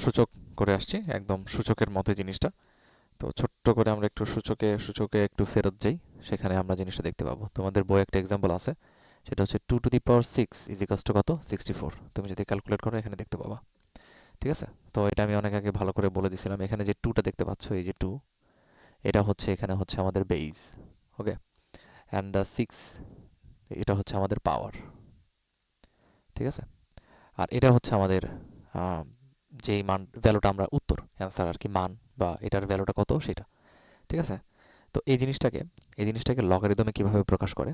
সূচক করে আসছি, একদম সূচকের মতো জিনিসটা। তো ছোট্ট করে আমরা একটু সূচকে সূচকে একটু ফেরত যাই, সেখানে আমরা জিনিসটা দেখতে পাবো। তোমাদের বইয়ে একটা এক্সাম্পল আছে, সেটা হচ্ছে 2 two the power 6 is equals two কত? 64। তুমি যদি ক্যালকুলেট করো এখানে দেখতে পাবা। ঠিক আছে? তো এটা আমি অনেক আগে ভালো করে বলে দিছিলাম। এখানে যে 2টা দেখতে পাচ্ছ, এই যে 2, এটা হচ্ছে এখানে হচ্ছে আমাদের বেজ। ওকে? অ্যান্ড দ্য 6, এটা হচ্ছে আমাদের পাওয়ার। ঠিক আছে? আর এটা হচ্ছে আমাদের আহ, যেই মান ভ্যালুটা আমরা উত্তর অ্যান্সার আর কি, মান বা এটার ভ্যালুটা কত সেটা। ঠিক আছে? তো এই জিনিসটাকে লগারিদমে কিভাবে প্রকাশ করে?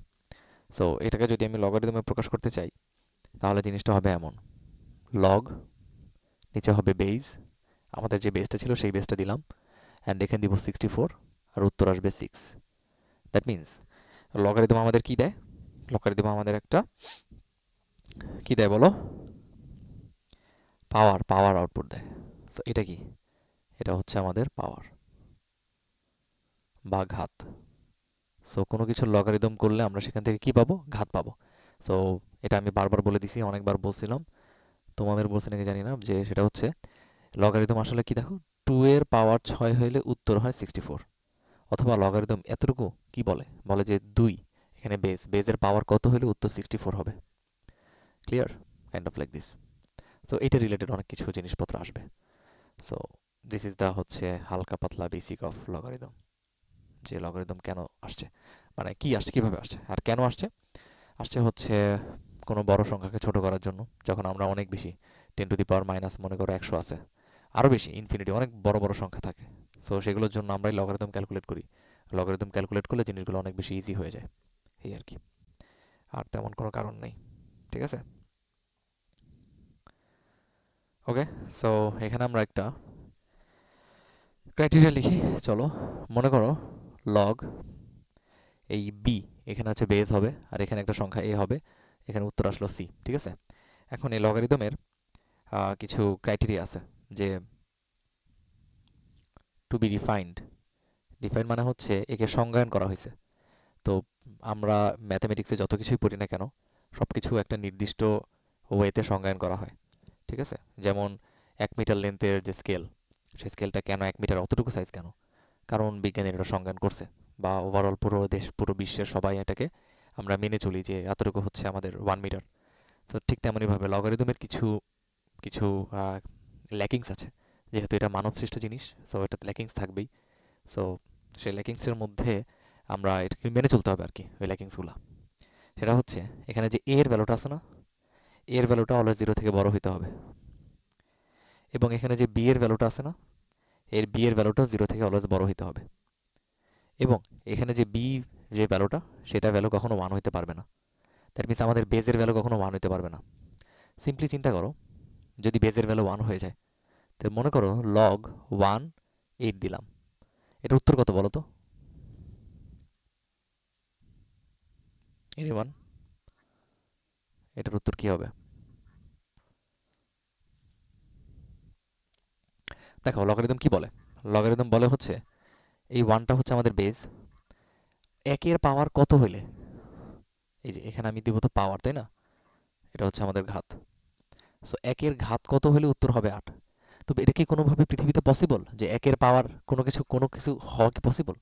সো এটাকে যদি আমি লগারিদমে প্রকাশ করতে চাই, তাহলে জিনিসটা হবে এমন: লগ, নিচে হবে বেজ, আমাদের যে বেসটা ছিল সেই বেসটা দিলাম, অ্যান্ড এখানে দিব 64, আর উত্তর আসবে 6। দ্যাট মিনস লগারিদম আমাদের কি দেয়? লগারিদম আমাদের একটা কি দেয় বলো? পাওয়ার আউটপুট দেয়। তো এটা কি? এটা হচ্ছে আমাদের পাওয়ার বা ঘাত। সো কোনো কিছুর লগারিদম করলে আমরা সেখান থেকে কি পাবো? ঘাত পাবো। সো এটা আমি বারবার বলে দিছি, অনেকবার বলছিলাম, তোমাদের বলছি নাকি জানি না, যে সেটা হচ্ছে লগারিদম আসলে কি দেখো, 2 এর পাওয়ার 6 হইলে উত্তর হয় 64। অথবা লগারিদম এতটুকু কি বলে, বলে যে 2, এখানে বেজের পাওয়ার কত হলে উত্তর 64 হবে। Clear? Kind of like this. So এটা রিলেটেড অনেক কিছু জিনিসপত্র আসবে। সো দিস ইজ দ্য হচ্ছে হালকা পাতলা বেসিক অফ লগারিদম, যে লগারিদম কেন আসছে, মানে কি আসছে, কিভাবে আসছে, আর কেন আসছে। আসছে হচ্ছে কোনো বড় সংখ্যাকে ছোট করার জন্য। যখন আমরা অনেক বেশি 10 টু দি পাওয়ার মাইনাস, মনে করো 100 আছে, আরও বেশি ইনফিনিটি অনেক বড় বড় সংখ্যা থাকে, সো সেগুলোর জন্য আমরাই লগারিদম ক্যালকুলেট করি। লগারিদম ক্যালকুলেট করলে জিনিসগুলো অনেক বেশি ইজি হয়ে যায়, এই আর কি। আর তেমন কোনো কারণ নেই। ঠিক আছে? ওকে। সো এখানে আমরা একটা ক্রাইটেরিয়া লিখি। চলো, মনে করো লগ এই বি, এখানে হচ্ছে বেস হবে, আর এখানে একটা সংখ্যা এ হবে, এখানে উত্তর আসলো সি। ঠিক আছে? এখন এই লগারিদমের কিছু ক্রাইটেরিয়া আছে, যে টু বি ডিফাইন্ড। ডিফাইন মানে হচ্ছে একে সংজ্ঞায়ন করা হয়েছে। তো আমরা ম্যাথমেটিক্সে যত কিছুই পড়ি না কেন, সব কিছু একটা নির্দিষ্ট ওয়েতে সংজ্ঞায়ন করা হয়। ঠিক আছে? যেমন 1 মিটার লেন্থের যে স্কেল, সেই স্কেলটা কেন 1 মিটার, অতটুকু সাইজ কেন? কারণ বিজ্ঞানীরা এটা সংজ্ঞান করছে, বা ওভারঅল পুরো দেশ, পুরো বিশ্বের সবাই এটাকে আমরা মেনে চলি যে এতটুকু হচ্ছে আমাদের 1 মিটার। তো ঠিক তেমনইভাবে লগারিদমের কিছু কিছু ল্যাকিংস আছে। যেহেতু এটা মানব সৃষ্ট জিনিস, সো এটাতে ল্যাকিংস থাকবেই। সো সেই ল্যাকিংসের মধ্যে আমরা এটাকে মেনে চলতে হবে আর কি, ওই ল্যাকিংসগুলো। সেটা হচ্ছে এখানে যে এ এর ভ্যালুটা আছে না, এর ভ্যালুটা অলওয়েজ 0 থেকে বড় হইতে হবে। এবং এখানে যে বি এর ভ্যালুটা আছে না, এর বি এর ভ্যালুটাও 0 থেকে অলওয়েজ বড় হইতে হবে। এবং এখানে যে বি, যে ভ্যালুটা, সেটা ভ্যালু কখনো 1 হইতে পারবে না। দ্যাট মিনস আমাদের বেজের ভ্যালু কখনো 1 হইতে পারবে না। সিম্পলি চিন্তা করো, যদি বেজের ভ্যালু 1 হয়ে যায়, তো মনে করো লগ 1 8 দিলাম, এটার উত্তর কত বলো তো? এনিওয়ান? এটার উত্তর কি হবে? দেখো লগারিদম কি বলে। লগারিদম বলে হচ্ছে এই 1টা হচ্ছে আমাদের বেজ, 1 এর পাওয়ার কত হইলে, এই যে এখানে আমি দিব তো পাওয়ার, তাই না? এটা হচ্ছে আমাদের ঘাত। সো 1 এর ঘাত কত হলে উত্তর হবে 8। তবে এটা কি কোনোভাবে পৃথিবীতে পসিবল যে 1 এর পাওয়ার কোনো কিছু হওয়া কি পসিবল?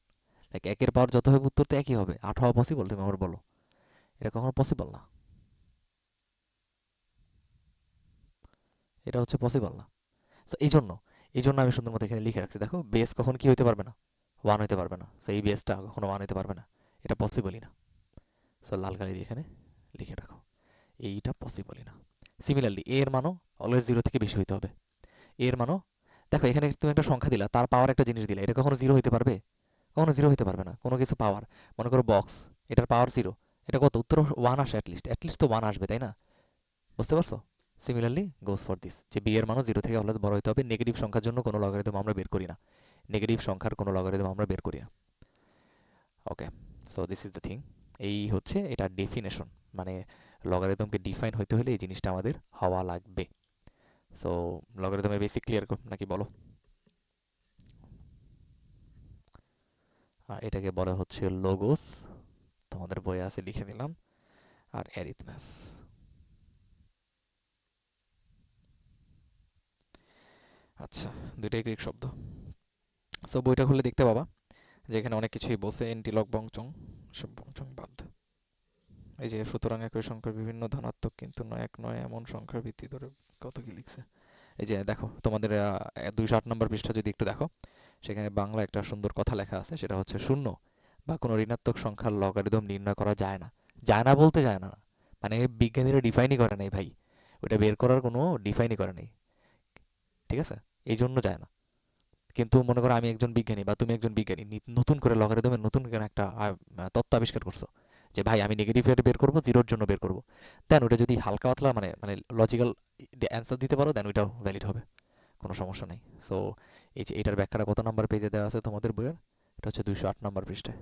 লাইক 1 এর পাওয়ার যত হবে উত্তর তো একই হবে, 8 হওয়া পসিবল? তুমি আমার বলো। এটা কখনো পসিবল না। এটা হচ্ছে পসিবল না। তো এই জন্য আমি সুন্দর মতো এখানে লিখে রাখছি, দেখো বেস কখন কি হইতে পারবে না? 1 হইতে পারবে না। তো এই বেসটা কখনো 1 হইতে পারবে না। এটা পসিবলই না। সো লাল কালি দিয়ে এখানে লিখে রাখো, এইটা পসিবলই না। সিমিলারলি এ এর মানও অলওয়েজ 0 থেকে বেশি হইতে হবে। এ এর মানও, দেখো এখানে তুমি একটা সংখ্যা দিলা, তার পাওয়ার একটা জিনিস দিলা, এটা কখনো 0 হইতে পারবে? কখনো 0 হইতে পারবে না। কোনো কিছু পাওয়ার, মনে করো বক্স, এটার পাওয়ার 0, এটা কত? উত্তর 1 আসে, অ্যাটলিস্ট তো 1 আসবে, তাই না? বুঝতে পারছো? সিমিলারলি গোস ফর দিস, যে বি এর মানও 0 থেকে অলওয়েজ বড় হইতে হবে। নেগেটিভ সংখ্যার জন্য কোনো লগারিদম আমরা বের করি না। নেগেটিভ সংখ্যার কোনো লগারিদম আমরা বের করি না। Okay. So this is the thing. এই হচ্ছে এটা ডেফিনেশন, মানে লগারিদমকে ডিফাইন হইতে হলে এই জিনিসটা আমাদের হওয়া লাগবে। সো লগারিদমের বেসিক ক্লিয়ার নাকি বলো? আর এটাকে বলা হচ্ছে লোগোস, তোমাদের বইয়ে আছে লিখে দিলাম। আর অ্যারিথমেস। আচ্ছা, দুইটাই গ্রিক শব্দ। সো বইটা খুললে দেখতে পাবা যে এখানে অনেক কিছুই বলছে, এন্টি লগ বংচং, সব বংচং বাদ। এই যে সুতরাং একই সংখ্যার বিভিন্ন ধনাত্মক কিন্তু নয় এক নয় এমন সংখ্যার ভিত্তি ধরে কত কি লিখছে। এই যে দেখো তোমাদের 208 নম্বর পৃষ্ঠা যদি একটু দেখো, সেখানে বাংলা একটা সুন্দর কথা লেখা আছে, সেটা হচ্ছে শূন্য বা কোনো ঋণাত্মক সংখ্যার লগারিদম নির্ণয় করা যায় না। যায় না বলতে যায় না, মানে বিজ্ঞানীরা ডিফাইনই করে নাই ভাই, ওটা বের করার কোনো ডিফাইনই করে নাই, ঠিক আছে? এই জন্য যায় না। কিন্তু মনে করো আমি একজন বিজ্ঞানী বা তুমি একজন বিজ্ঞানী, নতুন করে লগারিদমের নতুন করে একটা তত্ত্ব আবিষ্কার করছো যে ভাই আমি নেগেটিভ রেট বের করবো, জিরোর জন্য বের করবো, দেন ওটা যদি হালকা পাতলা মানে মানে লজিক্যাল অ্যান্সার দিতে পারো, দেন ওইটাও ভ্যালিড হবে, কোনো সমস্যা নেই। সো এই যে এটার ব্যাখ্যাটা কত নাম্বার পেজে দেওয়া আছে তোমাদের বইয়ের? এটা হচ্ছে 208 নম্বর পৃষ্ঠায়।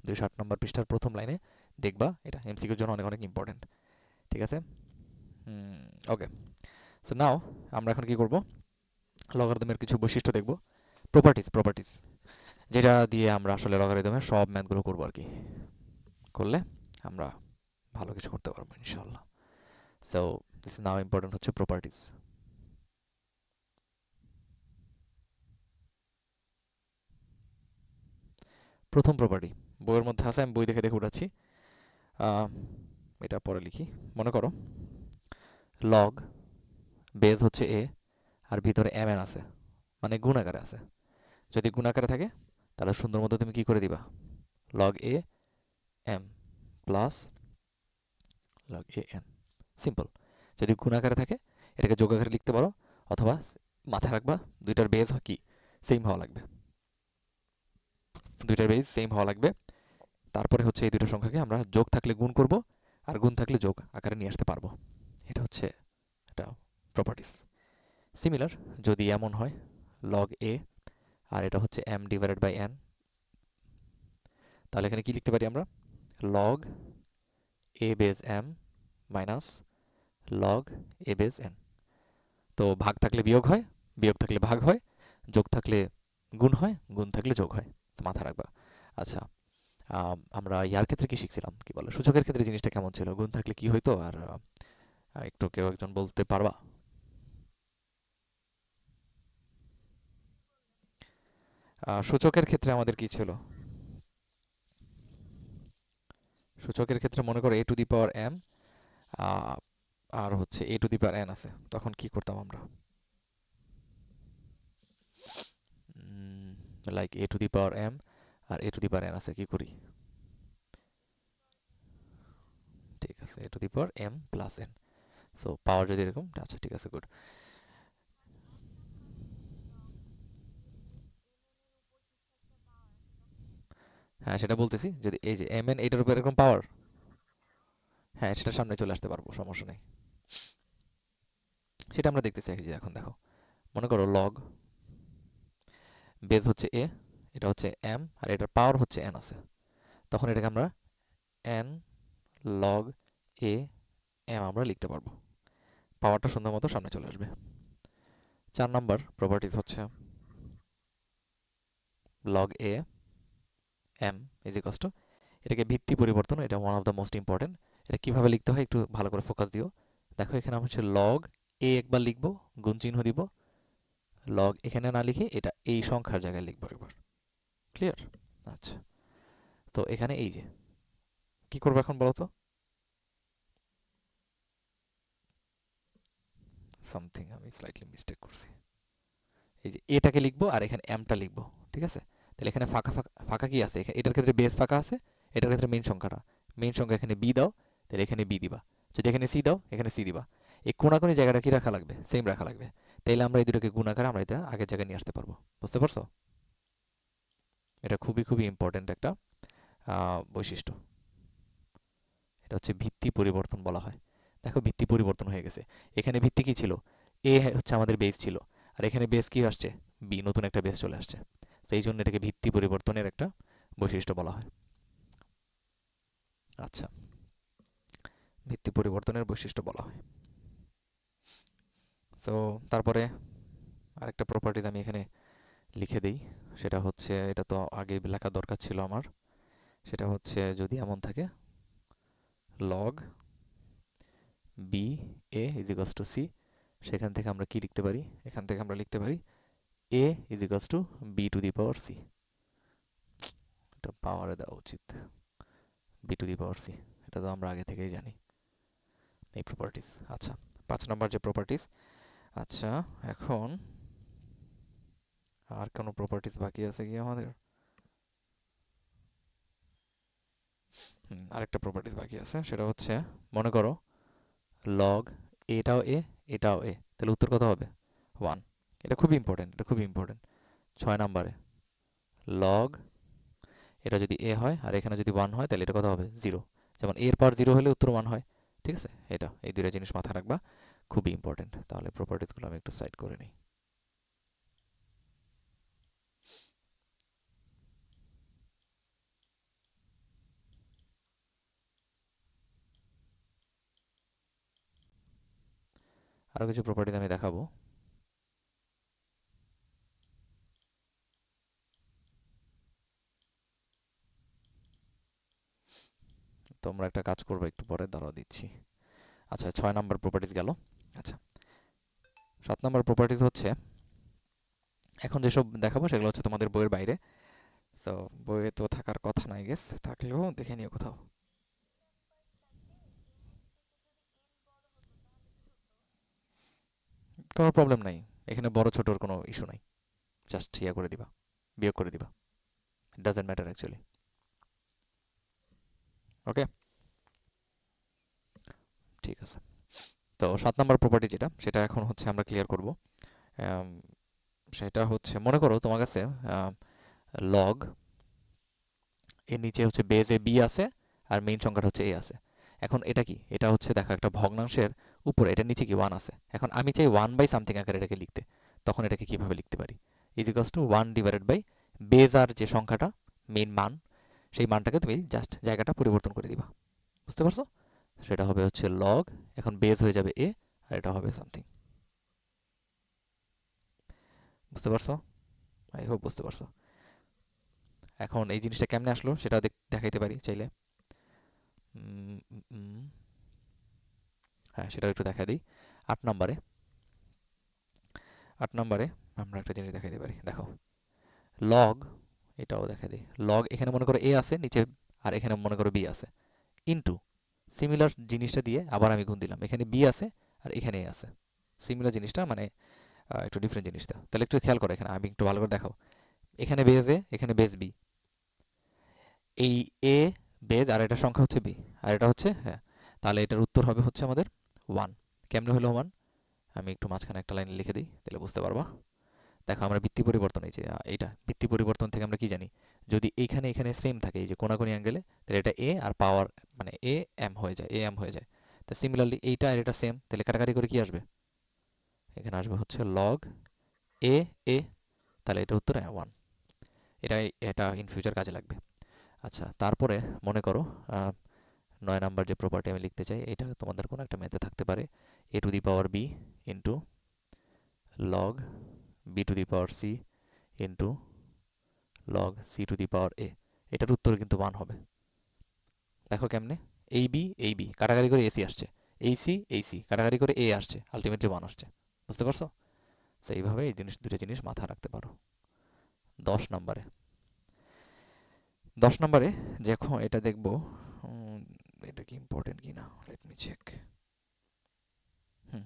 208 নম্বর পৃষ্ঠার প্রথম লাইনে দেখবা, এটা এমসিকিউর জন্য অনেক অনেক ইম্পর্টেন্ট, ঠিক আছে? ওকে, সো নাও আমরা এখন কি করব, লগারিদমের কিছু বৈশিষ্ট্য দেখব, প্রপার্টিজ প্রপার্টিজ, যেটা দিয়ে আমরা আসলে লগারিদমের সব ম্যাথগুলো করবো আর কি, করলে আমরা ভালো কিছু করতে পারবো ইনশাল্লাহ। So this is now important হচ্ছে প্রপার্টিজ। প্রথম প্রপার্টি বইয়ের মধ্যে আছে, আমি বই দেখে দেখে উঠাচ্ছি। আহ, এটা পরে লিখি। মনে করো লগ বেজ হচ্ছে এ, আর ভিতরে এম এন আছে, মানে গুণ আকারে আছে। যদি গুণ আকারে থাকে তাহলে সুন্দর মতো তুমি কি করে দিবা, log a m plus log a n, simple. যদি গুণ আকারে থাকে এটাকে যোগ আকারে লিখতে পারো, অথবা মাথায় রাখবা দুইটার বেজ কি সেম হওয়া লাগবে, দুইটার বেজ সেম হওয়া লাগবে। তারপরে হচ্ছে এই দুটো সংখ্যাকে আমরা যোগ থাকলে গুণ করব, আর গুণ থাকলে যোগ আকারে নিয়ে আসতে পারবো। এটা হচ্ছে এটা প্রপার্টিস। সিমিলার যদি এমন হয় লগ এ আর এটা হচ্ছে এম ডিভাইডেড বাই এন, তাহলে এখানে কি লিখতে পারি আমরা, লগ এ বেজ এম মাইনাস লগ এ বেজ এন। তো ভাগ থাকলে বিয়োগ হয়, বিয়োগ থাকলে ভাগ হয়, যোগ থাকলে গুণ হয়, গুণ থাকলে যোগ হয়, তো মাথায় রাখবা। আচ্ছা, আমরা ইয়ার ক্ষেত্রে কি শিখছিলাম, কি বলে সূচকের ক্ষেত্রে জিনিসটা কেমন ছিল, গুণ থাকলে কি হইতো, আর একটু কেউ একজন বলতে পারবা? সূচকের ক্ষেত্রে আমাদের কি ছিল, সূচকের ক্ষেত্রে মনে করো এ টু দি পাওয়ার এম আর হচ্ছে এ টু দি পাওয়ার এন আছে, তখন কি করতাম আমরা, like a to the power m আর a to the power n আছে, কি করি? ঠিক আছে, a to the power m plus n. So power যদি এরকম, আচ্ছা ঠিক আছে, গুড। হ্যাঁ সেটা বলতেছি, যদি এই যে এম এন এটার উপর এরকম পাওয়ার, হ্যাঁ সেটা সামনে চলে আসতে পারবো, সমস্যা নেই। সেটা আমরা দেখতেছি এই যে, এখন দেখো মনে করো লগ বেজ হচ্ছে এ, এটা হচ্ছে এম, আর এটার পাওয়ার হচ্ছে এন আছে, তখন এটাকে আমরা এন লগ এ এম আমরা লিখতে পারবো, পাওয়ারটা সুন্দর মতো সামনে চলে আসবে। 4 নম্বর প্রপার্টিজ হচ্ছে log a m is equals to, এটাকে ভিত্তি পরিবর্তন, এটা one of the most important. এটা কিভাবে লিখতে হয় একটু ভালো করে ফোকাস দিও। দেখো এখানে আমরা হচ্ছে লগ এ একবার লিখবো, গুণ চিহ্ন দিব, লগ এখানে না লিখে এটা এই সংখ্যার জায়গায় লিখবো একবার, ক্লিয়ার? আচ্ছা, তো এখানে এই যে কি করবো এখন বলো তো, সামথিং আমি স্লাইটলি মিস্টেক করছি, এই যে এটাকে লিখবো আর এখানে এমটা লিখবো, ঠিক আছে? তাহলে এখানে ফাঁকা ফাঁকা ফাঁকা কি আছে, এটার ক্ষেত্রে বেস ফাঁকা আছে, এটার ক্ষেত্রে মেইন সংখ্যাটা, মেইন সংখ্যা এখানে বি দাও, তাহলে এখানে বি দিবা, যদি এখানে সি দাও এখানে সি দিবা, এই কোনাকুনি জায়গাটা কি রাখা লাগবে, সেম রাখা লাগবে। তাইলে আমরা এই দুটোকে গুণ আকারে আমরা এটা আগের জায়গায় নিয়ে আসতে পারবো, বুঝতে পারছো? এটা খুবই খুবই ইম্পর্টেন্ট একটা বৈশিষ্ট্য, এটা হচ্ছে ভিত্তি পরিবর্তন বলা হয়। দেখো ভিত্তি পরিবর্তন হয়ে গেছে, এখানে ভিত্তি কি ছিল, এ হচ্ছে আমাদের বেস ছিল, আর এখানে বেস কি আসছে, বি, নতুন একটা বেস চলে আসছে, তো এই জন্য এটাকে ভিত্তি পরিবর্তনের একটা বৈশিষ্ট্য বলা হয়। আচ্ছা, ভিত্তি পরিবর্তনের বৈশিষ্ট্য বলা হয়। তো তারপরে আরেকটা প্রপার্টিজ আমি এখানে লিখে দিই, সেটা হচ্ছে, এটা তো আগে লেখা দরকার ছিল আমার, সেটা হচ্ছে যদি এমন থাকে log b a is equals to c, সেখান থেকে আমরা কি লিখতে পারি? এখান থেকে আমরা লিখতে পারি a is equals two b two the power c। এটা পাওয়ারে দেওয়া উচিত, b two the power c। এটা তো আমরা আগে থেকেই জানি এই প্রপার্টিজ। আচ্ছা, 5 নম্বর যে প্রপার্টিজ। আচ্ছা, এখন আর কোনো প্রপার্টিজ বাকি আছে কি আমাদের? আরেকটা প্রপার্টিজ বাকি আছে, সেটা হচ্ছে মনে করো লগ এটাও এ এটাও এ, তাহলে উত্তর কত হবে? 1। এটা খুবই ইম্পর্টেন্ট, এটা খুবই ইম্পর্টেন্ট। 6 নম্বরে লগ এটা যদি এ হয় আর এখানে যদি 1 হয় তাহলে এটা কত হবে? 0। যেমন এর পাওয়ার 0 হলে উত্তর 1 হয়। ঠিক আছে, এটা এই দুইটা জিনিস মাথায় রাখবা, খুবই ইম্পর্টেন্ট। তাহলে প্রপার্টিজগুলো আমি একটু সাইড করে নিই। আরো কিছু প্রপার্টিজ আমি দেখাবো। তোমরা একটা কাজ করবে একটু পরে, দাঁড়াও দিচ্ছি। আচ্ছা, 6 নম্বর প্রপার্টিজ গেল। আচ্ছা, 7 নম্বর প্রপার্টিজ হচ্ছে, এখন যেসব দেখাবো সেগুলো হচ্ছে তোমাদের বইয়ের বাইরে। তো বইয়ে তো থাকার কথা নাই, গেস থাকলেও দেখে নিও কোথাও। কোনো প্রবলেম নাই, এখানে বড় ছোটর কোনো ইস্যু নাই। জাস্ট ইয়া করে দিবা, বিয়োগ করে দিবা। It doesn't matter actually. Okay, ঠিক আছে। তো 7 নম্বর প্রপার্টি যেটা, সেটা এখন হচ্ছে আমরা ক্লিয়ার করব। আম, সেটা হচ্ছে মনে করো তোমার কাছে লগ এর নিচে হচ্ছে বেজ এ বি আছে আর মেইন সংখ্যাটা হচ্ছে এ আছে। এখন এটা কি? এটা হচ্ছে দেখো একটা ভগ্নাংশের উপরে, এটার নিচে কি 1 আছে। এখন আমি চাই 1/সামথিং আকারে এটাকে লিখতে। তখন এটাকে কিভাবে লিখতে পারি? Is equals to 1 divided by base আর যে সংখ্যাটা মেইন মান, সেই মানটাকে তুমি জাস্ট জায়গাটা পরিবর্তন করে দিবা। বুঝতে পারছো? সেটা হবে হচ্ছে লগ, এখন বেজ হয়ে যাবে এ আর এটা হবে সামথিং। বুঝতে পারছো? আই হোপ বুঝতে পারছো। এখন এই জিনিসটা কেমনে আসলো সেটা দেখাইতে পারি চাইলে। উম, উম, উম, হ্যাঁ, সেটাও একটু দেখা দিই। 8 নম্বরে 8 নম্বরে আমরা একটা জিনিস দেখাইতে পারি, দেখো লগ, এটাও দেখা দিই। লগ এখানে মনে করো এ আছে নিচে, আর এখানে মনে করো বি আছে, ইনটু সিমিলার জিনিসটা দিয়ে আবার আমি গুণ দিলাম। এখানে বি আছে আর এখানে এ আছে। সিমিলার জিনিসটা মানে একটু ডিফারেন্ট জিনিসটা, তাহলে একটু খেয়াল করো। এখানে আমি একটু ভালো করে দেখাও, এখানে বেজ এ এখানে বেজ বি, এই এ বেজ আর এটা সংখ্যা হচ্ছে বি আর এটা হচ্ছে, হ্যাঁ, তাহলে এটার উত্তর হবে হচ্ছে আমাদের 1। কেমনে হলো 1? আমি একটু মাঝখানে একটা লাইন লিখে দিই, তাহলে বুঝতে পারবা। দেখো আমরা ভিত্তি পরিবর্তন, এই যে এইটা ভিত্তি পরিবর্তন থেকে আমরা কি জানি? যদি এইখানে এখানে সেম থাকে, এই যে কোনাকুনি অ্যাঙ্গেলে, তাহলে এটা এ আর পাওয়ার মানে এ এম হয়ে যায়, এ এম হয়ে যায়। তো সিমিলারলি এইটা আর এটা সেম, তাহলে কাটাকাটি করে কি আসবে? এখানে আসবে হচ্ছে লগ এ এ, তাহলে এটা উত্তর 1। এটা এটা ইন ফিউচার কাজে লাগবে। আচ্ছা, তারপরে মনে করো 9 নাম্বার যে প্রপার্টি আমি লিখতে চাই, এটা তোমাদের কোনো একটা ম্যাথে থাকতে পারে। A to the power b into log b to the power c into log c to the power a. এটার উত্তর কিন্তু 1 হবে। দেখো কেমনে? এই বি কাটাকাটি করে এসি আসছে, এই সি কাটাকাটি করে এ আসছে, আলটিমেটলি 1 আসছে। বুঝতে পারছো? তো এইভাবে এই দুটো জিনিস মাথায় রাখতে পারো। 10 নম্বরে 10 নম্বরে যখন এটা দেখবো, এটা কি ইম্পর্টেন্ট কিনা, লেট মি চেক। হুম,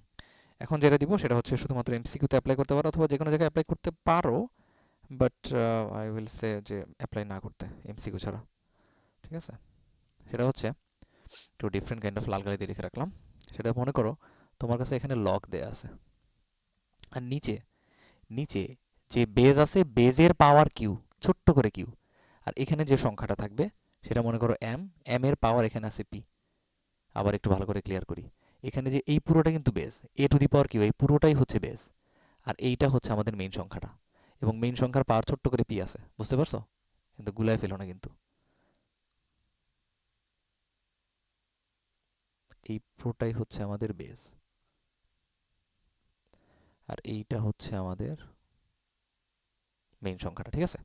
এখন যেটা দিব সেটা হচ্ছে শুধুমাত্র এমসিকিউতে অ্যাপ্লাই করতে পারো অথবা যে কোনো জায়গায় অ্যাপ্লাই করতে পারো, বাট আই উইল সে যে অ্যাপ্লাই না করতে এমসিকিউ ছাড়া। ঠিক আছে, সেটা হচ্ছে একটু ডিফারেন্ট কাইন্ড অফ লাল কালি দিয়ে লিখে রাখলাম। সেটা মনে করো তোমার কাছে এখানে লগ দেয়া আছে, আর নিচে নিচে যে বেজ আছে বেজের পাওয়ার কিউ, ছোট্ট করে কিউ, আর এখানে যে সংখ্যাটা থাকবে সেটা মনে করো এম, এম এর পাওয়ার এখানে আছে পি। আবার একটু ভালো করে ক্লিয়ার করি, এখানে যে এই পুরোটা কিন্তু base, a to the power q এই পুরোটাই হচ্ছে বেজ, আর এইটা হচ্ছে আমাদের মেইন সংখ্যাটা, এবং মেইন সংখ্যার পাওয়ার ছোট্ট করে পি আছে। বুঝতে পারছো? কিন্তু গুলায় ফেলো না কিন্তু, এই পুরোটাই হচ্ছে আমাদের বেজ, আর এইটা হচ্ছে আমাদের মেইন সংখ্যাটা। ঠিক আছে,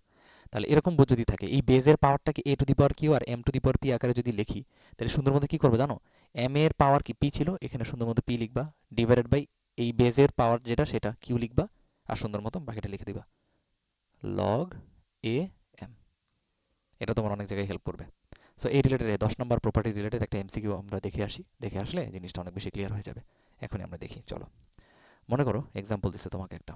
তাহলে এরকম যদি থাকে, এই বেজের পাওয়ারটাকে a to the power q আর m to the power p আকারে যদি লিখি, তাহলে সুন্দর মতো কি করবো জানো? এম এর পাওয়ার কি পি ছিল, এখানে সুন্দর মতো পি লিখবা, ডিভাইডেড বাই এই বেজের পাওয়ার যেটা সেটা কিউ লিখবা, আর সুন্দর মতো বাকিটা লিখে দিবা, লগ এ এম। এটা তোমার অনেক জায়গায় হেল্প করবে। সো এই রিলেটেড 10 নম্বর প্রপার্টি রিলেটেড একটা এমসিকিউ আমরা দেখে আসি, দেখে আসলে জিনিসটা অনেক বেশি ক্লিয়ার হয়ে যাবে। এখনই আমরা দেখি, চলো। মনে করো এক্সাম্পল দিচ্ছে তোমাকে একটা,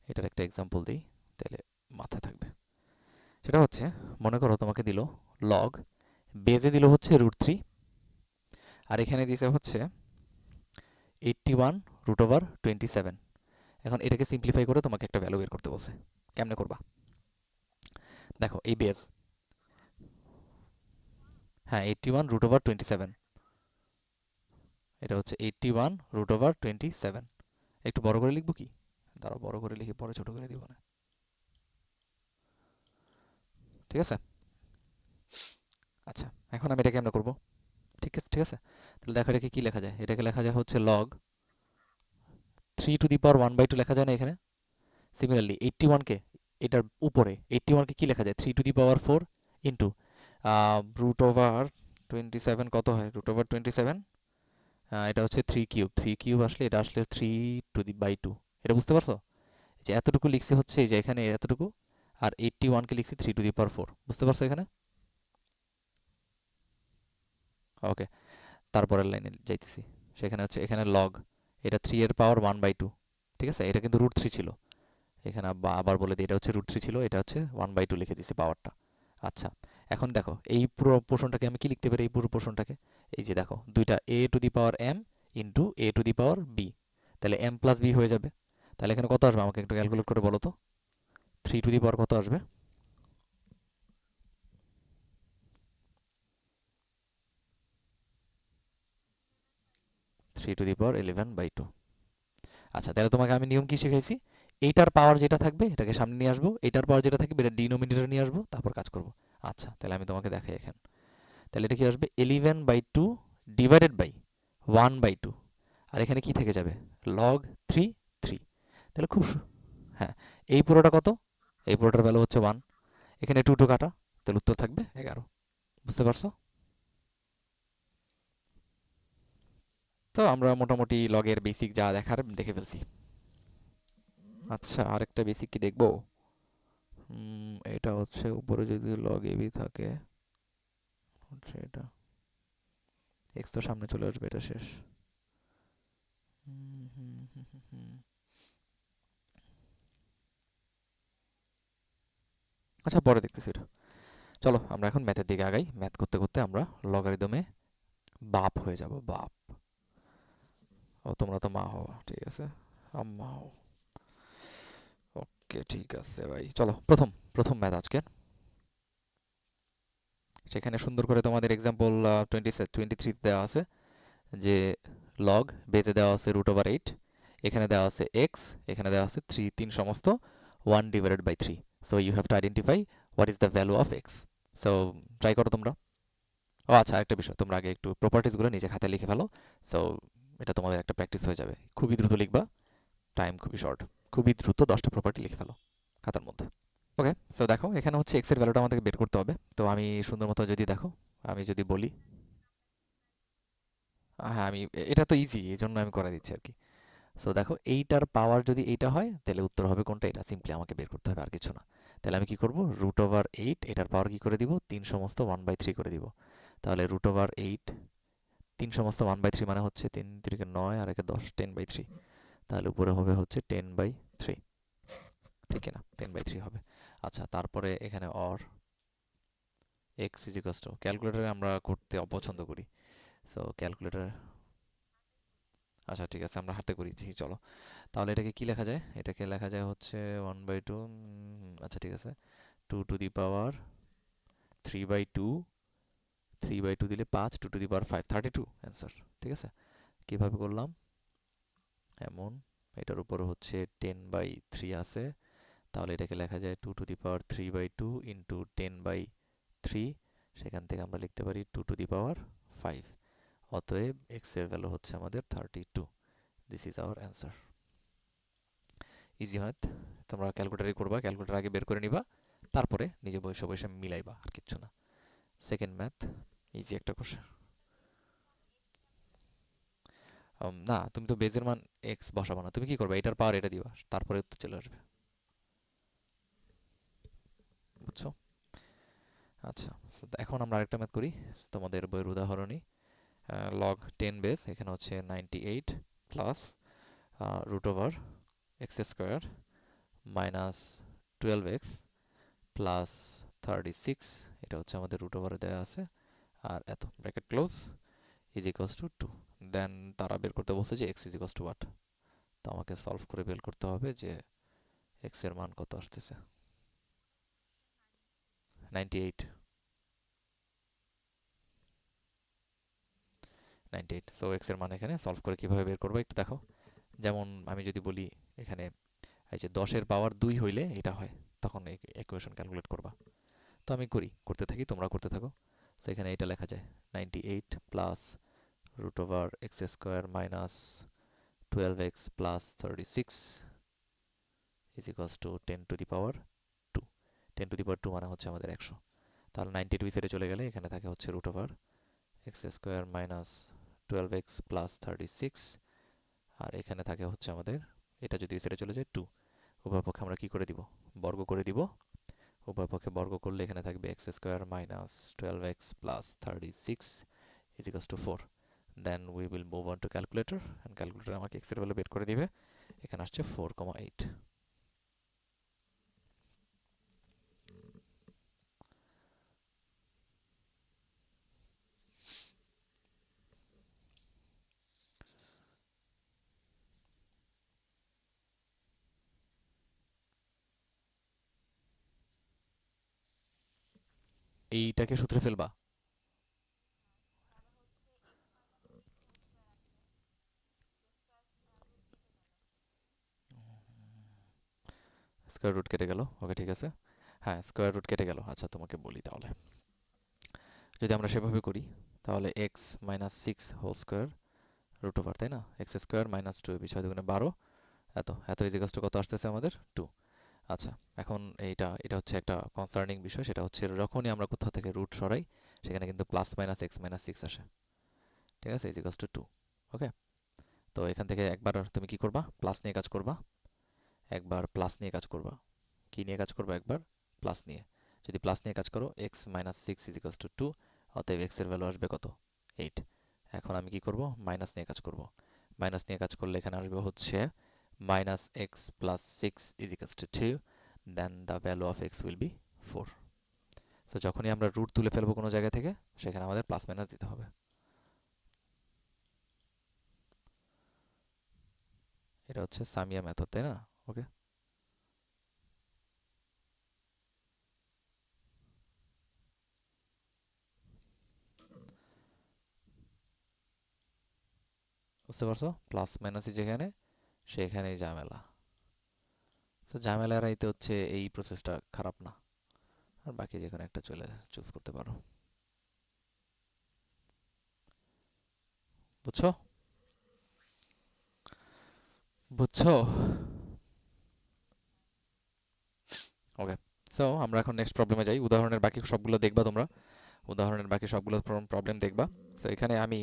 এটার একটা এক্সাম্পল দিই, তাহলে মাথায় থাকবে। সেটা হচ্ছে, মনে করো তোমাকে দিল লগ, বেজে দিল হচ্ছে √3, আর এখানে দিতে হচ্ছে 81√27। এখন এটাকে সিম্পলিফাই করে তোমাকে একটা ভ্যালু বের করতে বলছে। কেমনে করবা? দেখো এই বেজ, হ্যাঁ 81√27, এটা হচ্ছে 81√27। একটু বড় করে লিখবো কি? দাঁড়াও, বড় করে লিখে পরে ছোট করে দিব না, ঠিক আছে? আচ্ছা, এখন আমি এটাকে আমরা করবো, ঠিক আছে, ঠিক আছে। তাহলে দেখো এটাকে কি লেখা যায়, এটাকে লেখা যায় হচ্ছে লগ 3^1/2 লেখা যায় না এখানে? সিমিলারলি 81কে, এটার উপরে 81কে কি লেখা যায়, 3^4 ইন্টু √27 কত হয়, √27, এটা হচ্ছে 3³ 3³ আসলে এটা আসলে 3^2। এটা বুঝতে পারছো? যে এতটুকু লিখছি হচ্ছে এই যে এখানে এতটুকু, আর 81কে লিখছি 3^4, বুঝতে পারছো এখানে? ওকে, তারপরের লাইনে যাইতেছি। সেখানে হচ্ছে এখানে লগ, এটা 3 এর পাওয়ার 1/2, ঠিক আছে? এটা কিন্তু √3 ছিল, এখানে আবার বলে দিই, এটা হচ্ছে √3 ছিল, এটা হচ্ছে 1/2 লিখে দিছি পাওয়ারটা। আচ্ছা, এখন দেখো এই পুরো পোর্শনটাকে আমি কি লিখতে পারি, এই পুরো পোর্শনটাকে, এই যে দেখো দুইটা a⁴m ইন্টু a⁴b, তাহলে m প্লাস b হয়ে যাবে। তাহলে এখানে কত আসবে আমাকে একটু ক্যালকুলেট করে বলো তো, 3 কত আসবে? 3^11/2। আচ্ছা, তাহলে তোমাকে আমি নিয়ম কি শিখাইছি, এইটার পাওয়ার যেটা থাকবে এটাকে সামনে নিয়ে আসবো, এইটার পাওয়ার যেটা থাকবে এটা ডিনোমিনেটরে নিয়ে আসবো, তারপর কাজ করব। আচ্ছা, তাহলে আমি তোমাকে দেখাই এখানে। তাহলে এটা কি আসবে, 11/2 ডিভাইডেড বাই 1/2, আর এখানে কি থেকে যাবে, লগ 3। তাহলে হ্যাঁ, এই পুরোটা কত, এই পুরোটার ভ্যালু হচ্ছে 1, এখানে 2 কাটা, তাহলে উত্তর থাকবে 11। বুঝতে পারছো? তো আমরা মোটামুটি লগের বেসিক যা দেখার দেখে ফেলছি। আচ্ছা, আরেকটা বেসিক কি দেখবো? এটা হচ্ছে উপরে যদি লগ এবি থাকে, হচ্ছে এটা এক্স তো সামনে চলে আসবে, এটা শেষ। হুম, হুম, হুম, হুম, হুম। আচ্ছা, পরে দেখতেছি এটা। চলো আমরা এখন ম্যাথের দিকে আগাই, ম্যাথ করতে করতে আমরা লগারিদমে বাপ হয়ে যাব, বাপ। ও তোমরা তো মা হও, ঠিক আছে, আম্মা হও। ওকে, ঠিক আছে ভাই, চলো প্রথম প্রথম ম্যাথ আজকে। সেখানে সুন্দর করে তোমাদের এক্সাম্পল 23 দেওয়া আছে যে লগ, বেতে দেওয়া আছে √8, এখানে দেওয়া আছে এক্স, এখানে দেওয়া আছে 3 সমস্ত 1/3। So you have to identify what is the value of x. So try করো তোমরা। ও আচ্ছা, আরেকটা বিষয়, তোমরা আগে একটু প্রপার্টিসগুলো নিজে খাতায় লিখে ফেলো। সো এটা তোমাদের একটা প্র্যাকটিস হয়ে যাবে, খুবই দ্রুত লিখবা, টাইম খুবই শর্ট, খুবই দ্রুত 10টা প্রপার্টি লিখে ফেলো খাতার মধ্যে। ওকে, সো দেখো এখানে হচ্ছে এক্স এর ভ্যালুটা আমাদেরকে বের করতে হবে। তো আমি সুন্দর মতো যদি দেখো, আমি যদি বলি, হ্যাঁ আমি, এটা তো ইজি এই জন্য আমি করে দিচ্ছি আর কি। সো দেখো এইটার পাওয়ার যদি এইটা হয় তাহলে উত্তর হবে কোনটা, এটা সিম্পলি আমাকে বের করতে হবে, আর কিছু না। তাহলে আমি কি করব, √8, এটার পাওয়ার কি করে দিব, 3 সমস্ত 1/3 করে দিব। তাহলে √8 3 সমস্ত 1/3 মানে হচ্ছে 3 × 9 আর একে 10, 10/3। তাহলে উপরে হবে হচ্ছে 10/3, ঠিক না, 10/3 হবে। আচ্ছা, তারপরে এখানে or x is equals to, ক্যালকুলেটরে আমরা করতে অপছন্দ করি, সো ক্যালকুলেটর, আচ্ছা ঠিক আছে আমরা হাতে করেছি, চলো। তাহলে এটাকে কি লেখা যায়, এটাকে লেখা যায় হচ্ছে 1/2, আচ্ছা ঠিক আছে, 2^3/2, 3/2 দিলে 5, 2^5, 32 অ্যান্সার। ঠিক আছে, কিভাবে করলাম, এমন, এটার উপরে হচ্ছে 10/3 আছে, তাহলে এটাকে লেখা যায় 2^3/2 ইন্টু 10/3, সেখান থেকে আমরা লিখতে পারি 2^5। অতএব এক্স এর ভ্যালু হচ্ছে আমাদের 32। This is our answer. Easy math, তোমরা ক্যালকুলেটারে করবা, ক্যালকুলেটার আগে বের করে নিবা, তারপরে নিজে বসে বসে মিলাইবা, আর কিচ্ছু না। সেকেন্ড ম্যাথ, ইজি একটা কোশ্চেন। না, তুমি তো বেজের মান এক্স বসাবো না, তুমি কি করবে, এটার পাওয়ার এটা দিবা, তারপরে উত্তর চলে আসবে। বুঝছো? আচ্ছা, so এখন আমরা আরেকটা ম্যাথ করি তোমাদের বইয়ের উদাহরণই। লগ 10 বেস এখানে হচ্ছে 98 plus root over x square minus 12x plus 36, এটা হচ্ছে আমাদের রুট ওভারে দেওয়া আছে, আর এত bracket close is equals two 2। দেন তারা বের করতে বলছে যে x is equals two what. তো আমাকে সলভ করে বের করতে হবে যে এক্স এর মান কত আসতেছে। 98, 98। সো এক্স এর মান এখানে সলভ করে কিভাবে বের করবো একটু দেখো। যেমন আমি যদি বলি এখানে এই যে 10 এর পাওয়ার 2 হইলে এটা হয়, তখন ইকুয়েশন ক্যালকুলেট করবা। তো আমি করতে থাকি, তোমরা করতে থাকো। তো এখানে এটা লেখা যায় 98 plus root over x square minus 12x plus 36 is equals to 10 to the power 2। 10 to the power 2 মানে হচ্ছে আমাদের 100। তাহলে 92 সাইডে চলে গেলে এখানে থাকে হচ্ছে root over x square minus 12x plus 36, আর এখানে থাকে হচ্ছে আমাদের, এটা যদি সাইডে চলে যায় 2, উভয় পক্ষে আমরা কি করে দিব, বর্গ করে দিব। উভয় পক্ষে বর্গ করলে এখানে থাকবে x square minus 12x plus 36 is equals to 4. Then we will move on to calculator, and calculator আমাকে x এর ভ্যালু বের করে দিবে। এখানে আসছে 4,8। এইটাকে সূত্রে ফেলবা। স্কোয়ার রুট কেটে গেল, ওকে ঠিক আছে। হ্যাঁ, স্কোয়ার রুট কেটে গেল। আচ্ছা, তোমাকে বলি তাহলে, যদি আমরা সেভাবে করি তাহলে x minus six whole square root over, তাই না, এক্স স্কোয়ার মাইনাস টু, বিষয় দুগুণে 12, এত এত ইজিকাস টু কত আসতেছে আমাদের 2। আচ্ছা, এখন এটা হচ্ছে একটা কনসার্নিং বিষয়, সেটা হচ্ছে যখনই আমরা কোথাও থেকে রুট সরাই সেখানে কিন্তু plus minus x minus six আসে। ঠিক আছে, ইজিকাস টু 2। ওকে, তো এখান থেকে একবার তুমি কি করবা, প্লাস নিয়ে কাজ করবা, একবার প্লাস নিয়ে কাজ করবা। কি নিয়ে কাজ করবা, একবার প্লাস নিয়ে। যদি প্লাস নিয়ে কাজ করো, x minus six is equals to 2, অতএব এক্স এর ভ্যালু আসবে কত, 8। এখন আমি কি করব, মাইনাস নিয়ে কাজ করব। মাইনাস নিয়ে কাজ করলে এখানে আসবে হচ্ছে minus x plus six is equals to 2, then the value of x will be 4। তো যখনই আমরা রুট তুলে ফেলবো কোনো জায়গা থেকে, সেখানে আমাদের প্লাস মাইনাস দিতে হবে। এটা হচ্ছে সামিয়া মেথড, তাই না? ওকে, বুঝতে পারছো, প্লাস মাইনাসই যেখানে সেখানেই ঝামেলা। তো ঝামেলা এড়াইতে হচ্ছে এই প্রসেসটা খারাপ না, আর বাকি যে কোনো একটা চুজ করতে পারো। বুঝছো? বুঝছো? ওকে, সো আমরা এখন নেক্সট প্রবলেমে যাই। উদাহরণের বাকি সবগুলো দেখবা তোমরা, উদাহরণের বাকি সবগুলো প্রবলেম দেখবা। তো এখানে আমি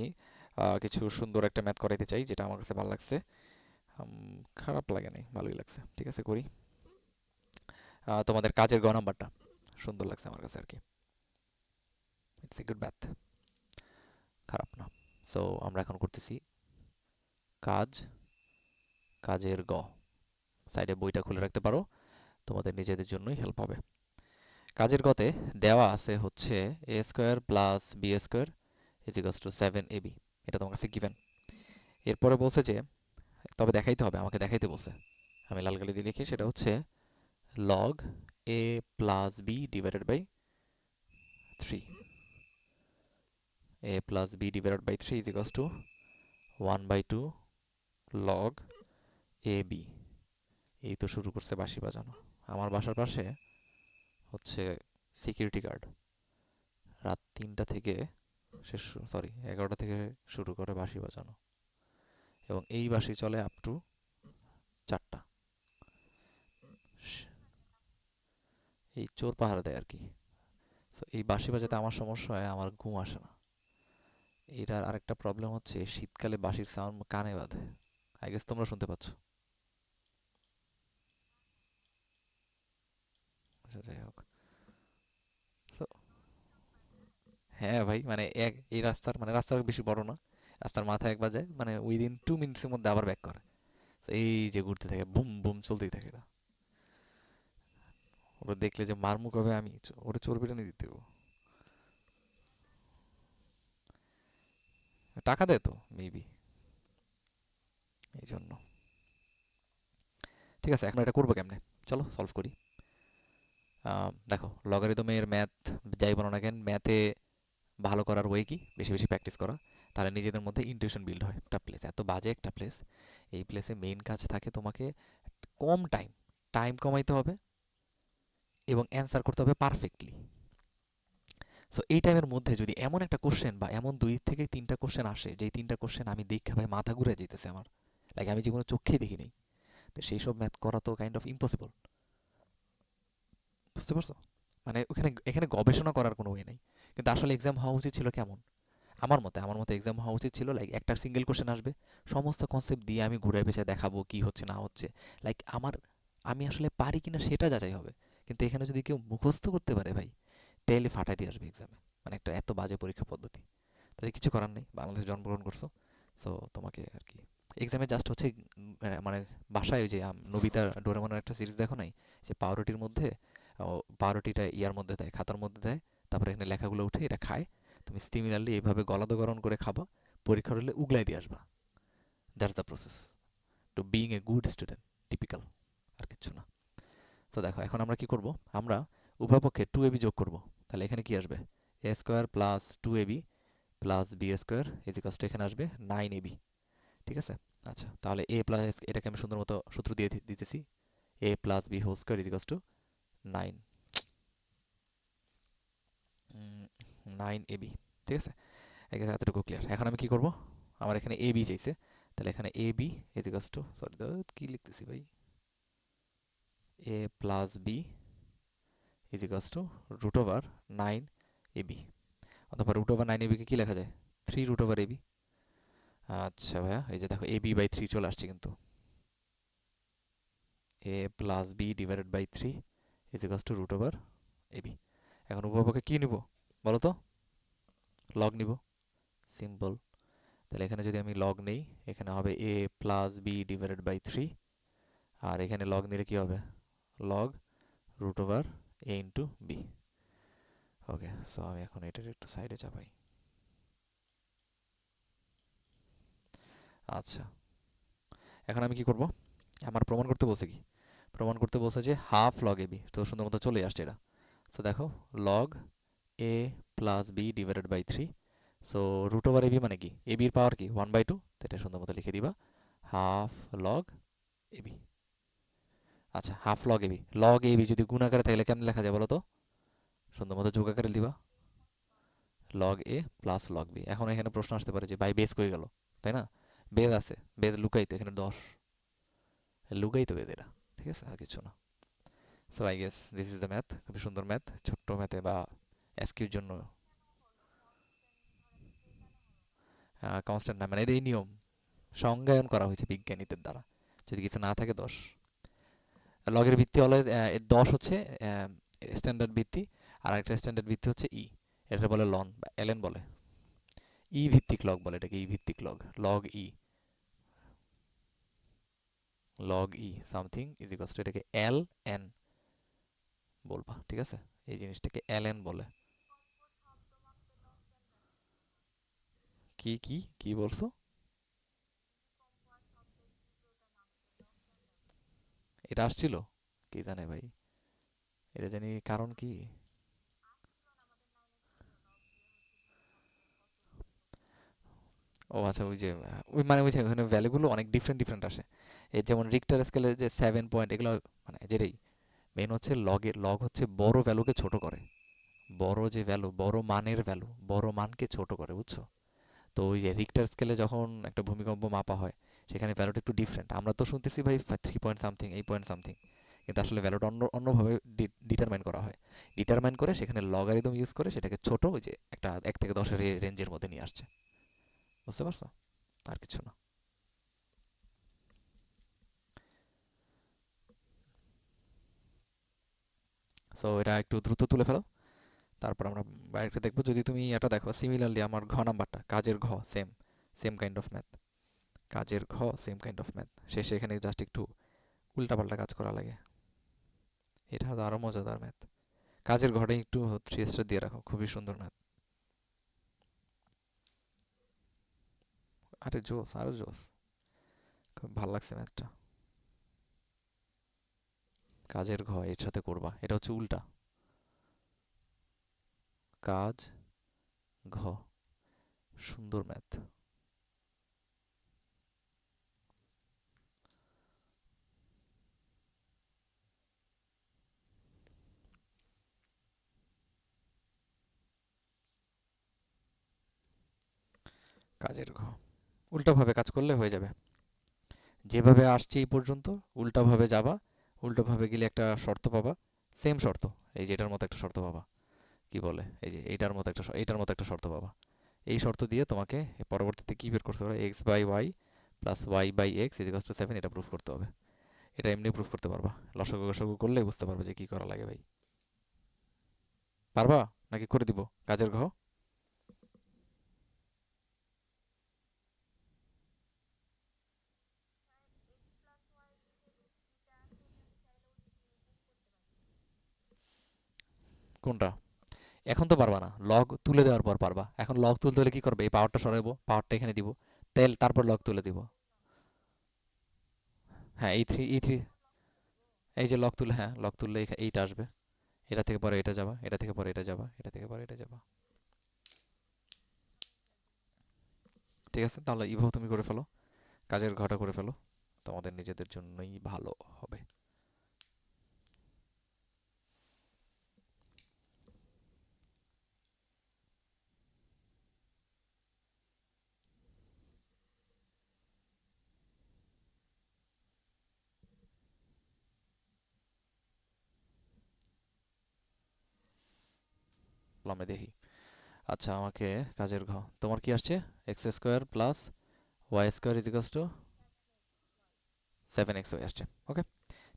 কিছু সুন্দর একটা ম্যাথ করাইতে চাই, যেটা আমার কাছে ভালো লাগছে। খারাপ লাগে নাই, ভালোই লাগছে। ঠিক আছে, করি। তোমাদের কাজের গ নাম্বারটা সুন্দর লাগছে আমার কাছে আর কি। ইটস এ গুড ম্যাথ, খারাপ না। সো আমরা এখন করতেছি কাজ, কাজের গ। সাইডে বইটা খুলে রাখতে পারো, তোমাদের নিজেদের জন্যই হেল্প হবে। কাজের গতে দেওয়া আছে হচ্ছে a square plus b square is equals to 7ab, এটা তোমার কাছে গিভেন। এরপরে বলছে যে, তবে দেখাইতে হবে, আমাকে দেখাইতে বলছে, আমি লাল কালি দিয়ে লিখি, সেটা হচ্ছে log a plus b divided by 3, a plus b divided by 3 is equals to 1/2 log a b. এই তো শুরু করছে বাঁশি বাজানো। আমার বাসার পাশে হচ্ছে সিকিউরিটি গার্ড, রাত 3টা থেকে শেষ, সরি 11টা থেকে শুরু করে বাঁশি বাজানো, এবং এই বাঁশি চলে আপ টু 4টা। এই চোর পাহারা দেয় আর কি। তো এই বাঁশি বাজাতে আমার সমস্যা হয়, আমার ঘুম আসে না। এটার আরেকটা প্রবলেম হচ্ছে শীতকালে বাঁশির সাউন্ড কানে বাজে। আই গেস তোমরা শুনতে পাচ্ছ। আচ্ছা, যাই হোক। So, হ্যাঁ ভাই, মানে এই রাস্তার, মানে রাস্তা বেশি বড় না, রাস্তার মাথায় একবার যায়, মানে উইদিন 2 মিনিটসের মধ্যে আবার ব্যাক করে। তো এই যে ঘুরতে থাকে, বুম বুম চলতেই থাকে এটা। ওরা দেখলে যে মারমু কবে আমি, ওরা চোর পিটানি দিতে হইবো। টাকা দেয় তো মেবি, এই জন্য। ঠিক আছে, এখন এটা করবো কেমনে? চলো সলভ করি। দেখো, লগারিদমের ম্যাথ যাই বলো না কেন, ম্যাথে ভালো করার ওয়ে কি? বেশি বেশি প্র্যাকটিস করা। তাহলে নিজেদের মধ্যে ইনটিউশন বিল্ড হয়। একটা প্লেস এত বাজে একটা প্লেস, এই প্লেসে মেইন কাজ থাকে তোমাকে কম টাইম, টাইম কমাইতে হবে এবং অ্যান্সার করতে হবে পারফেক্টলি। সো এই টাইমের মধ্যে যদি এমন একটা কোশ্চেন বা এমন 2 থেকে 3টা কোশ্চেন আসে, যেই 3টা কোশ্চেন আমি দেখে ভাই মাথা ঘুরে যেতেছে আমার, লাইক আমি জীবনে চোখেই দেখি নাই, তো সেই সব ম্যাথ করা তো কাইন্ড অফ ইম্পসিবল। বুঝতে পারছো? মানে ওখানে এখানে গবেষণা করার কোনো ওয়ে নাই। কিন্তু আসলে এক্সাম হওয়া উচিত ছিল কেমন? আমার মতে এক্সাম হওয়া উচিত ছিল লাইক একটা সিঙ্গেল কোশ্চেন আসবে, সমস্ত কনসেপ্ট দিয়ে আমি ঘুরে পেঁচে দেখাবো কি হচ্ছে না হচ্ছে, লাইক আমি আসলে পারি কিনা সেটা যাচাই হবে। কিন্তু এখানে যদি কেউ মুখস্থ করতে পারে ভাই, তাহলে ফাটাই দিয়ে আসবে এক্সামে। মানে একটা এত বাজে পরীক্ষা পদ্ধতি। তাহলে কিছু করার নেই, বাংলাদেশে জন্মগ্রহণ করছো, সো তোমাকে আর কি এক্সামে জাস্ট হচ্ছে মানে বাসায় ওই যে নবিতা ডোরেমনের একটা সিরিজ দেখো নাই, যে পাউরুটির মধ্যে পাউরুটিটা ইয়ার মধ্যে দেয়, খাতার মধ্যে দেয়, তারপরে এখানে লেখাগুলো উঠে এটা খায়, তুমি সিমিলারলি এইভাবে গলাধঃকরণ করে খাবা, পরীক্ষা হলে উগলাই দিয়ে আসবা। That's the process to being a good student, typical, আর কিচ্ছু না। তো দেখো, এখন আমরা কি করব? আমরা উভয় পক্ষে 2ab যোগ করব। তাহলে এখানে কি আসবে? a square plus 2ab plus b square is equals to এখানে আসবে 9ab। ঠিক আছে? আচ্ছা, তাহলে এ প্লাস, এটাকে আমি সুন্দর মতো সূত্র দিয়ে দিতেছি, a plus b whole square is equals to 9, 9ab। ঠিক আছে, এখানে এতটুকু ক্লিয়ার। এখন আমি কি করব? আমার এখানে এ বি চাইছে, তাহলে এখানে a b is equals to, sorry কি লিখতেছি ভাই, a plus b is equals to root over 9ab, অথবা রুট ওভার 9ab কে কি লেখা যায়? 3 রুট ওভার ab। আচ্ছা ভাইয়া, এই যে দেখো ab বাই 3 চলে আসছে কিন্তু, a plus b divided by 3 is equals to root over ab। এখন উভয়পক্ষে কি নিব বলো তো? লগ নিব, সিম্পল। তাহলে এখানে যদি আমি লগ নেই, এখানে হবে a plus b divided by 3, আর এখানে লগ নিলে কি হবে? Log root over a into b. Okay, so আমি এখন এটার একটু সাইডে চাপাই। আচ্ছা, এখন আমি কি করব? আমার প্রমাণ করতে বলছে কি? প্রমাণ করতে বলছে যে হাফ লগ এবি, তো সুন্দর মতো চলে আসছে এটা। তো দেখো, log a plus b divided by 3, so root over a b মানে কি? এবির পাওয়ার কি? 1/2, তো এটা সুন্দর মতো লিখে দিবা হাফ লগ এবি। আচ্ছা, half log a b, log a b যদি গুণ আকারে থাকলে কেমন লেখা যায় বলো তো? সুন্দর মতো যোগ আকারে দিবা, log a plus log B. এখন এখানে প্রশ্ন আসতে পারে যে ভাই বেস কই গেল, তাই না? বেজ আছে, বেজ লুকাইতো এখানে 10, লুকাইতো বেজ এটা। ঠিক আছে, আর কিছু না। So I guess this is the math, খুবই সুন্দর ম্যাথ, ছোট্ট ম্যাথে বা এসকিউর জন্য। কনস্ট্যান্ট না, মানে এই নিয়ম সংজ্ঞায়ন করা হয়েছে বিজ্ঞানীদের দ্বারা, যদি কিছু না থাকে 10। লগের ভিত্তি হলো 10 হচ্ছে স্ট্যান্ডার্ড ভিত্তি, আর একটা স্ট্যান্ডার্ড ভিত্তি হচ্ছে ই, এটা বলে লন বা এলএন বলে। ই ভিত্তিক লগ বলে এটাকে, ই ভিত্তিক log, log E, log E something is equals to এটাকে এল এন বলবা। ঠিক আছে, এই জিনিসটাকে এল এন বলে। কি কি কি বলছো? এটা আসছিল, কি জানে ভাই, এটা জানি কারণ কি। ও আচ্ছা, ওই যে ওই মানে ওই যে ওখানে ভ্যালুগুলো অনেক ডিফারেন্ট ডিফারেন্ট আসে। এই যেমন রিক্টার স্কেলের যে 7 পয়েন্ট, এগুলো মানে যেটাই মেন হচ্ছে লগের, লগ হচ্ছে বড় ভ্যালুকে ছোট করে, বড় যে ভ্যালু, বড় মানের ভ্যালু বড় মানকে ছোট করে, বুঝছো? তো ওই যে রিক্টার স্কেলে যখন একটা ভূমিকম্প মাপা হয়, সেখানে ভ্যালুটা একটু ডিফারেন্ট, আমরা তো শুনতেছি ভাই 3 পয়েন্ট সামথিং, 8 পয়েন্ট সামথিং, কিন্তু আসলে ভ্যালুটা অন্যভাবে ডিটারমাইন করা হয়। ডিটারমাইন করে সেখানে লগারিদম ইউজ করে সেটাকে ছোট, ওই যে একটা 1 থেকে 10-এর রেঞ্জের মধ্যে নিয়ে আসছে। বুঝতে পারছো? আর কিছু না। সো এটা একটু দ্রুত তুলে ফেলো, তারপর আমরা বাইরেটা দেখবো। যদি তুমি এটা দেখো সিমিলারলি আমার ঘ নাম্বারটা, কাজের ঘ, same same kind of math. কাজের ঘ সেম কাইন্ড অফ ম্যাথ, শেষে এখানে জাস্ট একটু উল্টাপাল্টা কাজ করা লাগে। এটা হলো আরো মজাদার ম্যাথ। কাজের ঘরে একটু 3 স্টার দিয়ে রাখো, খুবই সুন্দর ম্যাথ। আরে জোস, আরো জোস, খুব ভালো লাগছে ম্যাথটা। কাজের ঘ এর সাথে করবা, এটা হচ্ছে উল্টা। কাজ ঘ, সুন্দর ম্যাথ। কাজের ঘ উল্টাভাবে কাজ করলে হয়ে যাবে। যেভাবে আসছে এই পর্যন্ত উল্টাভাবে যাবা, উল্টোভাবে গেলে একটা শর্ত পাবা, সেম শর্ত। এই যে এটার মতো একটা শর্ত পাবা, কি বলে, এই যে এইটার মতো একটা শর্ত পাবা। এই শর্ত দিয়ে তোমাকে পরবর্তীতে কি বের করতে হবে, x by y plus y by x is equals to 7, এটা প্রুফ করতে হবে। এটা এমনি প্রুফ করতে পারবা, লসাগু গসাগু করলে বুঝতে পারবে যে কি করা লাগে ভাই। পারবা নাকি করে দিব কাজের ঘ? কোনটা? এখন তো পারবা না, লগ তুলে দেওয়ার পর পারবা। এখন লগ তুলতে হলে কি করবে, এই পাওয়ারটা সরাইবো, পাওয়ারটা এখানে দিব, তেল তারপর লগ তুলে দিব। হ্যাঁ এই থ্রি, এই যে লক তুলে, হ্যাঁ লক তুললে এইটা আসবে। এটা থেকে পরে এটা যাবা, এটা থেকে পরে এটা যাবা, এটা থেকে পরে এটা যাবা। ঠিক আছে, তাহলে ইভো তুমি করে ফেলো, কাজের ঘটা করে ফেলো, তোমাদের নিজেদের জন্যই ভালো হবে। আমরা দেখি। আচ্ছা, আমাকে কাজের তোমার কি আসছে? X square plus y square is equals to 7xy আসছে। ওকে,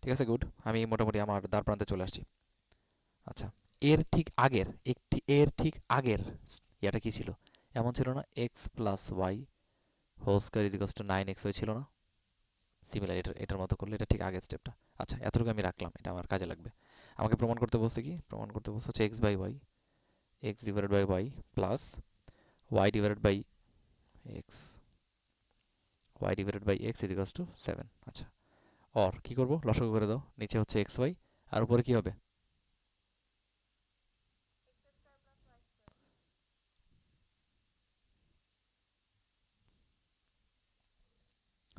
ঠিক আছে, গুড। আমি মোটামুটি আমার দ্বার প্রান্তে চলে আসছি। আচ্ছা, এর ঠিক আগের ইয়াটা কি ছিল? এমন ছিল না, x plus y whole square is equals to 9xy ছিল না? সিমিলার, এটার মতো করলে এটা ঠিক আগের স্টেপটা। আচ্ছা, এতটুকু আমি রাখলাম, এটা আমার কাজে লাগবে। আমাকে প্রমাণ করতে বলছে কি? প্রমাণ করতে বলছে হচ্ছে x by y, x divided by y plus y divided by x, y divided by x is equals to 7। আচ্ছা, অর কি করবো, লসাগু করে দাও। নিচে হচ্ছে এক্স ওয়াই, আর উপরে কি হবে?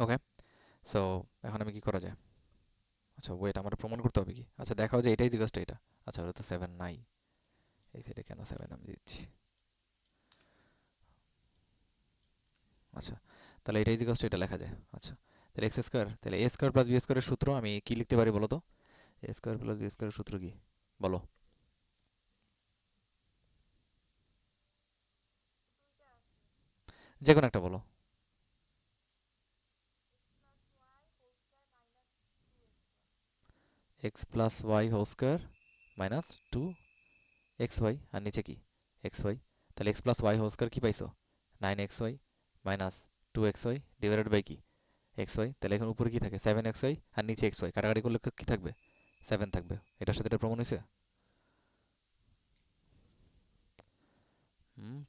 ওকে, সো এখন আমি কি করা যায়? আচ্ছা ওয়েট, আমার প্রমাণ করতে হবে কি? আচ্ছা দেখাও যে এটাই ইজিকালস টু এটা। আচ্ছা, ওটা তো 7 নাই, এই সাইডে কেন 7 আমি দিচ্ছি? আচ্ছা, তাহলে এটা ইজিকালস টু এটা লেখা যায়। আচ্ছা, তাহলে এক্স স্কোয়ার, তাহলে এ স্কোয়ার প্লাস বি স্কোয়ারের সূত্র আমি কি লিখতে পারি বলো তো? এ স্কোয়ার প্লাস বি স্কোয়ারের সূত্র কি বলো? যে কোনো একটা বলো। X plus y whole square minus two x y, আর নিচে কি? X y. তাহলে x plus y whole square কি পাইছো? 9xy minus 2xy divided by কি? X y. তাহলে এখন উপরে কি থাকে? 7xy, আর নিচে এক্স ওয়াই, কাটাকাটি করলে কি থাকবে? 7 থাকবে। এটার সাথে এটা প্রমাণ হয়েছে।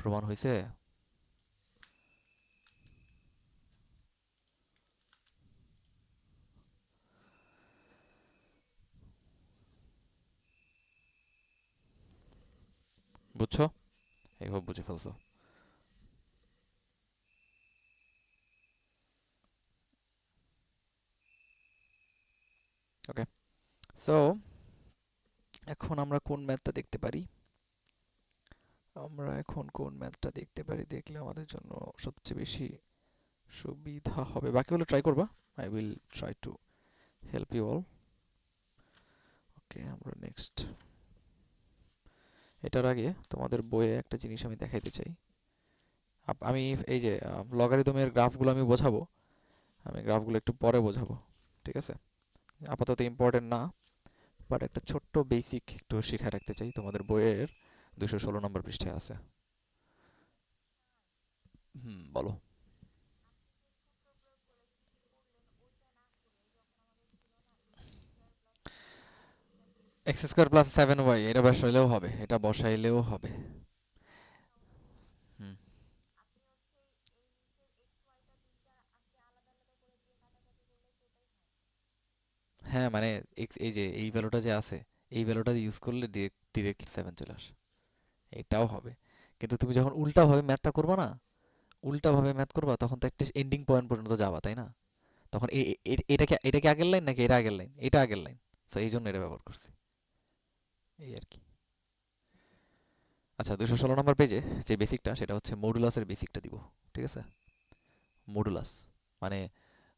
প্রমাণ হয়েছে। বুঝছো? এইভাবে বুঝে ফেলছো। ওকে, সো এখন আমরা কোন ম্যাথটা দেখতে পারি? আমরা এখন কোন ম্যাথটা দেখতে পারি, দেখলে আমাদের জন্য সবচেয়ে বেশি সুবিধা হবে? বাকিগুলো ট্রাই করবা, I will try to help you all. Okay, আমরা নেক্সট। এটার আগে তোমাদের বইয়ে একটা জিনিস আমি দেখাইতে চাই। আমি এই যে লগারিদমের গ্রাফগুলো আমি বোঝাবো, আমি গ্রাফগুলো একটু পরে বোঝাবো, ঠিক আছে? আপাতত ইম্পর্টেন্ট না, বাট একটা ছোট্ট বেসিক একটু শিখে রাখতে চাই, তোমাদের বইয়ের 216 নম্বর পৃষ্ঠায় আছে। হুম, বলো। এক্স স্কোয়ার প্লাস 7y, এটা বসাইলেও হবে, এটা বসাইলেও হবে। হুম। হ্যাঁ মানে এই যে এই ভ্যালুটা যে আছে, এই ভ্যালুটা ইউজ করলে ডিরেক্টলি 7 চলে আসে, এটাও হবে। কিন্তু তুমি যখন উল্টাভাবে ম্যাথটা করবা না, উল্টাভাবে ম্যাথ করবা, তখন তো একটা এন্ডিং পয়েন্ট পর্যন্ত যাবা, তাই না? তখন এটা কি আগের লাইন নাকি এটা আগের লাইন? এটা আগের লাইন, তো এই জন্য এটা ব্যবহার করছি, এই আর কি। আচ্ছা, 216 নম্বর পেজে যে বেসিকটা, সেটা হচ্ছে মডুলাসের বেসিকটা দিব, ঠিক আছে? মডুলাস মানে,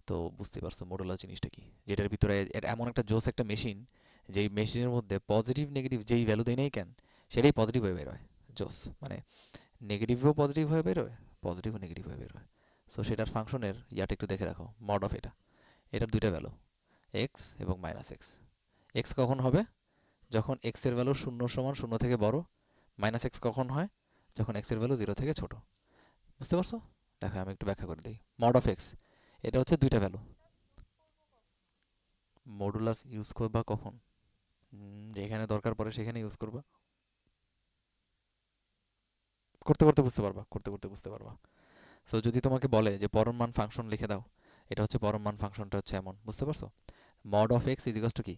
তো বুঝতে পারছো মডুলাস জিনিসটা কি, যেটার ভিতরে এটা এমন একটা জোস একটা মেশিন, যেই মেশিনের মধ্যে পজিটিভ নেগেটিভ যেই ভ্যালু দেয় নাই কেন, সেটাই পজিটিভ হয়ে বের হয়। জোস মানে নেগেটিভও পজিটিভ হয়ে বের হয়, পজিটিভও নেগেটিভ হয়ে বের হয়। সো সেটার ফাংশনের ইয়াটা একটু দেখে রাখো, মড অফ এটা, এটার দুইটা ভ্যালু, এক্স এবং মাইনাস এক্স। এক্স কখন হবে? যখন এক্স এর ভ্যালু শূন্য সমান শূন্য থেকে বড়। মাইনাস এক্স কখন হয়? যখন এক্স এর ভ্যালু জিরো থেকে ছোট। বুঝতে পারছো? দেখো আমি একটু ব্যাখ্যা করে দিই। মড অফ এক্স, এটা হচ্ছে দুইটা ভ্যালু। মডুলাস ইউজ করবা কখন? যেখানে দরকার পড়ে সেখানে ইউজ করবা। করতে করতে বুঝতে পারবা, করতে করতে বুঝতে পারবা। সো যদি তোমাকে বলে যে পরম মান ফাংশন লিখে দাও, এটা হচ্ছে পরম মান ফাংশনটা হচ্ছে এমন, বুঝতে পারছো? Mod of x is to কি,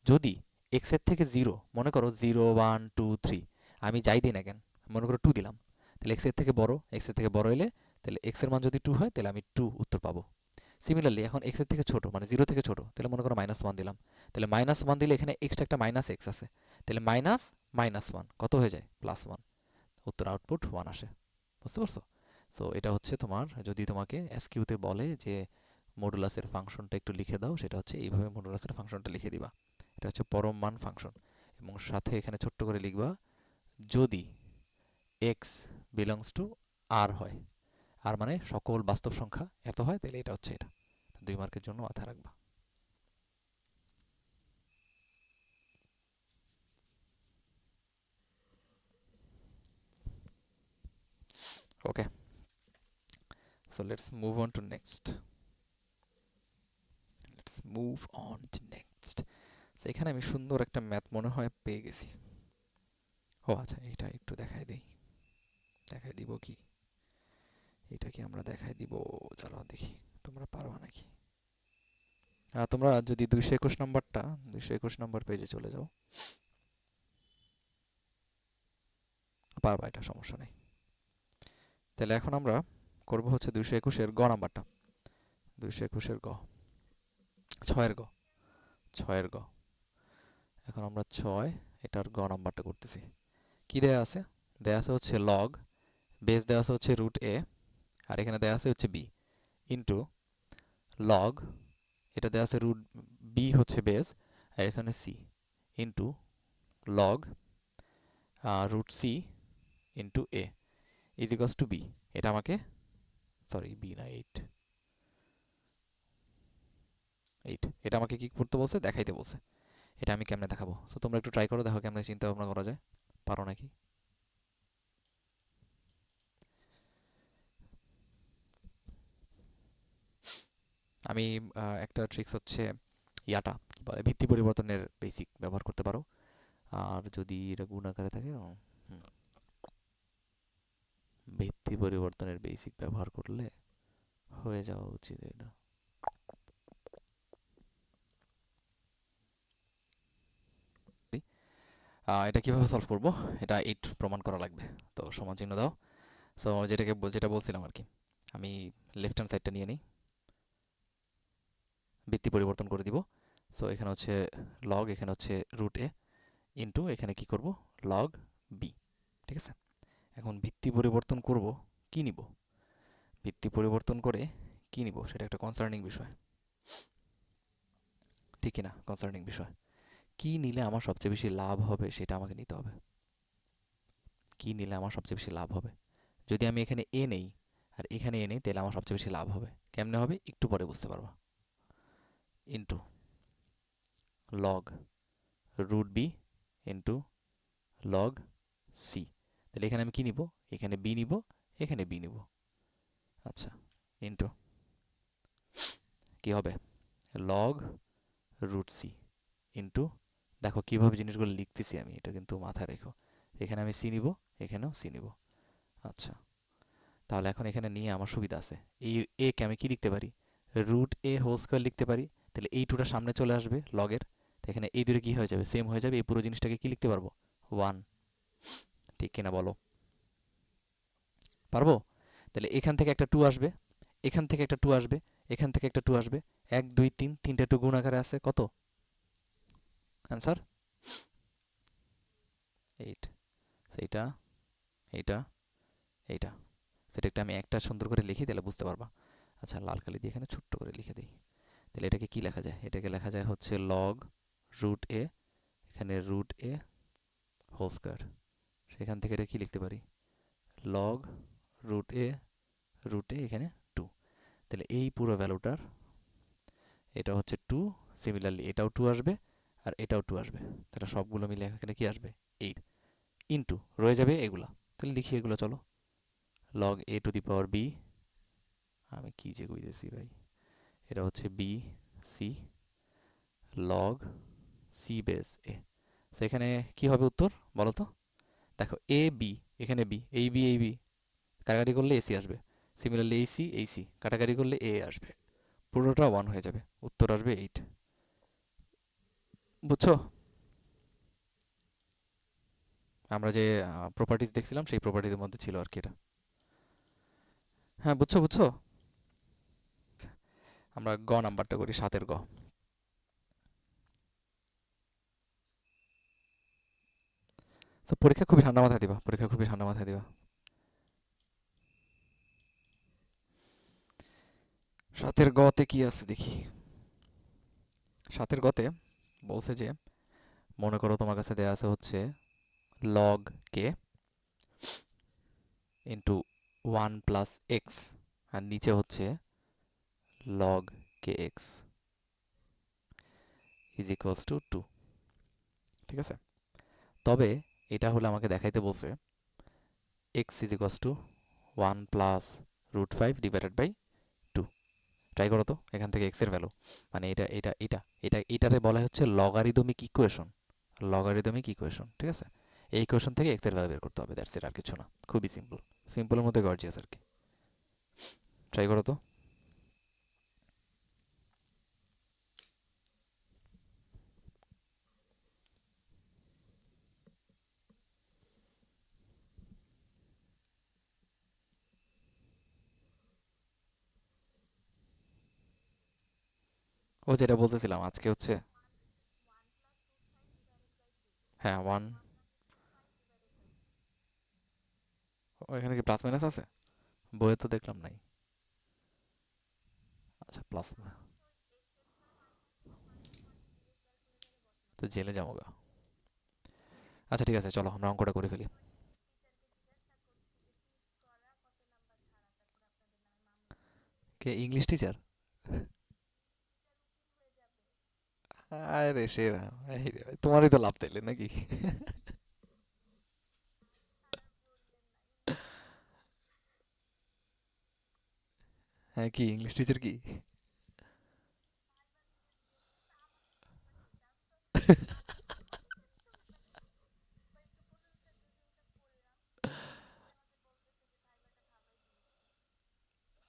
যদি এক্স এর থেকে জিরো, মনে করো 0 1 2 3, আমি যাই দিই না কেন, মনে করো 2 দিলাম, তাহলে এক্স এর থেকে বড়, এক্স এর থেকে বড় হলে, তাহলে এক্স এর মান যদি 2 হয়, তাহলে আমি 2 উত্তর পাবো। সিমিলারলি এখন এক্স এর থেকে ছোট মানে জিরো থেকে ছোট, তাহলে মনে করো -1 দিলাম, তাহলে -1 দিলে এখানে এক্সট্রা একটা মাইনাস এক্স আছে, তাহলে মাইনাস -1 কত হয়ে যায়? +1, উত্তর আউটপুট 1 আসে। বুঝতে পারছো? সো এটা হচ্ছে তোমার, যদি তোমাকে এসকিউতে বলে যে মডুলাসের ফাংশনটা একটু লিখে দাও, সেটা হচ্ছে এইভাবে মডুলাসের ফাংশনটা লিখে দিবা। এটা হচ্ছে পরম মান ফাংশন, এবং সাথে এখানে ছোট্ট করে লিখবা, যদি এক্স বিলংস টু আর হয়, আর মানে সকল বাস্তব সংখ্যা এত হয়, তাহলে এটা হচ্ছে এটা। 2 মার্কের জন্য মাথায় রাখবা। Okay, so let's move on to next, let's move on to next. এখানে আমি সুন্দর একটা ম্যাথ মনে হয় পেয়ে গেছি। ও আচ্ছা, এটা একটু দেখাই দিই, দেখাই দিব কি, এটা কি আমরা দেখাই দিব? যারা দেখি তোমরা পারবা নাকি। তোমরা যদি 221 নম্বরটা, 221 নম্বর পেজে চলে যাও, পারবা, এটা সমস্যা নেই। তাহলে এখন আমরা করব হচ্ছে 221-এর গ নাম্বারটা, 221-এর গ, ছয়ের গ, ছয়ের গ। এখন আমরা ছয়, এটার গ নাম্বারটা করতেছি। কি দেয়া আছে? দেয়া আছে হচ্ছে লগ, বেস দেয়া আছে হচ্ছে √a, আর এখানে দেয়া আছে হচ্ছে b, ইন্টু লগ, এটা দেয়া আছে √b হচ্ছে বেস, আর এখানে c, into log √c into a is equals two b। এটা আমাকে, সরি b না, 8, 8, এটা আমাকে কি করতে বলছে? দেখাইতে বলছে। এটা আমি কেমনে দেখাবো? সো তোমরা একটু ট্রাই করো, দেখো কেমনে চিন্তা ভাবনা করা যায়, পারো নাকি। আমি একটা ট্রিক্স হচ্ছে ইয়াটা কি বলে, ভিত্তি পরিবর্তনের বেসিক ব্যবহার করতে পারো। আর যদি এটা গুণ আকারে থাকে, হুম, ভিত্তি পরিবর্তনের বেসিক ব্যবহার করলে হয়ে যাওয়া উচিত এটা। এটা কিভাবে সলভ করব? এটা 8 প্রমাণ করা লাগবে। তো সমান চিহ্ন দাও। সো যেটা বলছিলাম আর কি, আমি লেফট হ্যান্ড সাইডটা নিয়ে নিই, ভিত্তি পরিবর্তন করে দিব। সো এখানে হচ্ছে লগ, এখানে হচ্ছে √a, ইন্টু এখানে কি করব, লগ b, ঠিক আছে? এখন ভিত্তি পরিবর্তন করব, কি নিব? ভিত্তি পরিবর্তন করে কি নিব সেটা একটা কনসার্নিং বিষয়, ঠিক কিনা? কনসার্নিং বিষয়, কি নিলে আমার সবচেয়ে বেশি লাভ হবে সেটা আমাকে নিতে হবে। কি নিলে আমার সবচেয়ে বেশি লাভ হবে? যদি আমি এখানে এ নেই আর এখানে এ নেই, তাহলে আমার সবচেয়ে বেশি লাভ হবে। কেমনে হবে একটু পরে বুঝতে পারবা। Into log root b into log c. তাহলে এখানে আমি কি নিব? এখানে বি নিব, এখানে বি নিব। আচ্ছা, ইন্টু কি হবে? লগ রুট সি ইন্টু, দেখো কিভাবে জিনিসগুলো লিখতেছি আমি, এটা কিন্তু মাথায় রেখো। এখানে আমি সি নিব, এখানেও সি নিব। আচ্ছা, তাহলে এখন এখানে নিয়ে আমার সুবিধা আছে। এই এ কে আমি কি লিখতে পারি? রুট এ হোল স্কোয়ার লিখতে পারি। তাহলে এই টুটা সামনে চলে আসবে লগের। তো এখানে এই দুটো কি হয়ে যাবে? সেম হয়ে যাবে। এই পুরো জিনিসটাকে কি লিখতে পারবো? ওয়ান। ঠিক কিনা বলো? পারবো? তাহলে এখান থেকে একটা টু আসবে, এখান থেকে একটা টু আসবে, এখান থেকে একটা টু আসবে। এক দুই তিন, তিনটা টু গুণ আকারে আছে কত? Answer eight. সেইটা, এইটা, এইটা। সেটা একটা আমি একটা সুন্দর করে লিখি, তাহলে বুঝতে পারবা। আচ্ছা, লাল কালি দিয়ে এখানে ছোট্ট করে লিখে দিই। তাহলে এটাকে কি লেখা যায়? এটাকে লেখা যায় হচ্ছে লগ রুট এ, এখানে রুট এ হোল স্কোয়ার। সেখান থেকে এটা কি লিখতে পারি? লগ রুট এ এখানে টু। তাহলে এই পুরো ভ্যালুটার এটা হচ্ছে টু। সিমিলারলি এটাও টু আসবে আর এটাও টু আসবে। তাহলে সবগুলো মিলে এখানে কি আসবে? এইট। ইন্টু রয়ে যাবে এগুলা। তাহলে লিখি এগুলো, চলো। Log a to the power b, আমি কি যে কইতেছি ভাই, এটা হচ্ছে b c log c base a. সেখানে কি হবে উত্তর বলো তো? দেখো এ বি, এখানে বি, এই বি কাটাকাটি করলে এসি আসবে। সিমিলারলি এই সি কাটাকাটি করলে এ আসবে। পুরোটা ওয়ান হয়ে যাবে, উত্তর আসবে এইট। বুঝছো? আমরা যে প্রপার্টিজ দেখছিলাম সেই প্রপার্টিদের মধ্যে ছিল আর কি এটা। হ্যাঁ, বুঝছো বুঝছো? আমরা গ নাম্বারটা করি, সাতের গ। তো পরীক্ষা খুবই ঠান্ডা মাথায় দিবা, পরীক্ষা খুবই ঠান্ডা মাথায় দিবা। সাতের গতে কি আছে দেখি। সাতের গতে বলছে যে, মনে করো তোমার কাছে দেয়া আছে হচ্ছে log k into one plus x, আর নিচে হচ্ছে log k x is equals to two. ঠিক আছে? তবে এটা হলে আমাকে দেখাইতে বলছে x is equals to one plus root five divided by two. Try করো তো এখান থেকে এক্স এর ভ্যালু, মানে এটারে বলা হচ্ছে লগারিদমিক ইকুয়েশন। লগারিদমিক ইকুয়েশন, ঠিক আছে? এই ইকুয়েশন থেকে এক্স এর ভ্যালু বের করতে হবে, দ্যাটস ইট, আর কিছু না। খুবই সিম্পল, সিম্পলের মধ্যে গর্জিয়াস আর কি। ট্রাই করো তো। ও যেটা বলতেছিলাম আজকে হচ্ছে, হ্যাঁ ওয়ান, এখানে কি প্লাস মাইনাস আছে? বইয়ে তো দেখলাম নাই। আচ্ছা, প্লাস, তো জেলে যাবো গা। আচ্ছা ঠিক আছে, চলো আমরা অঙ্কটা করে ফেলি। কে ইংলিশ টিচার? আরে সেরা, এই রে, তোমারই তো লাভ তাইলে নাকি? হ্যাঁ, কি ইংলিশ টিচার কি?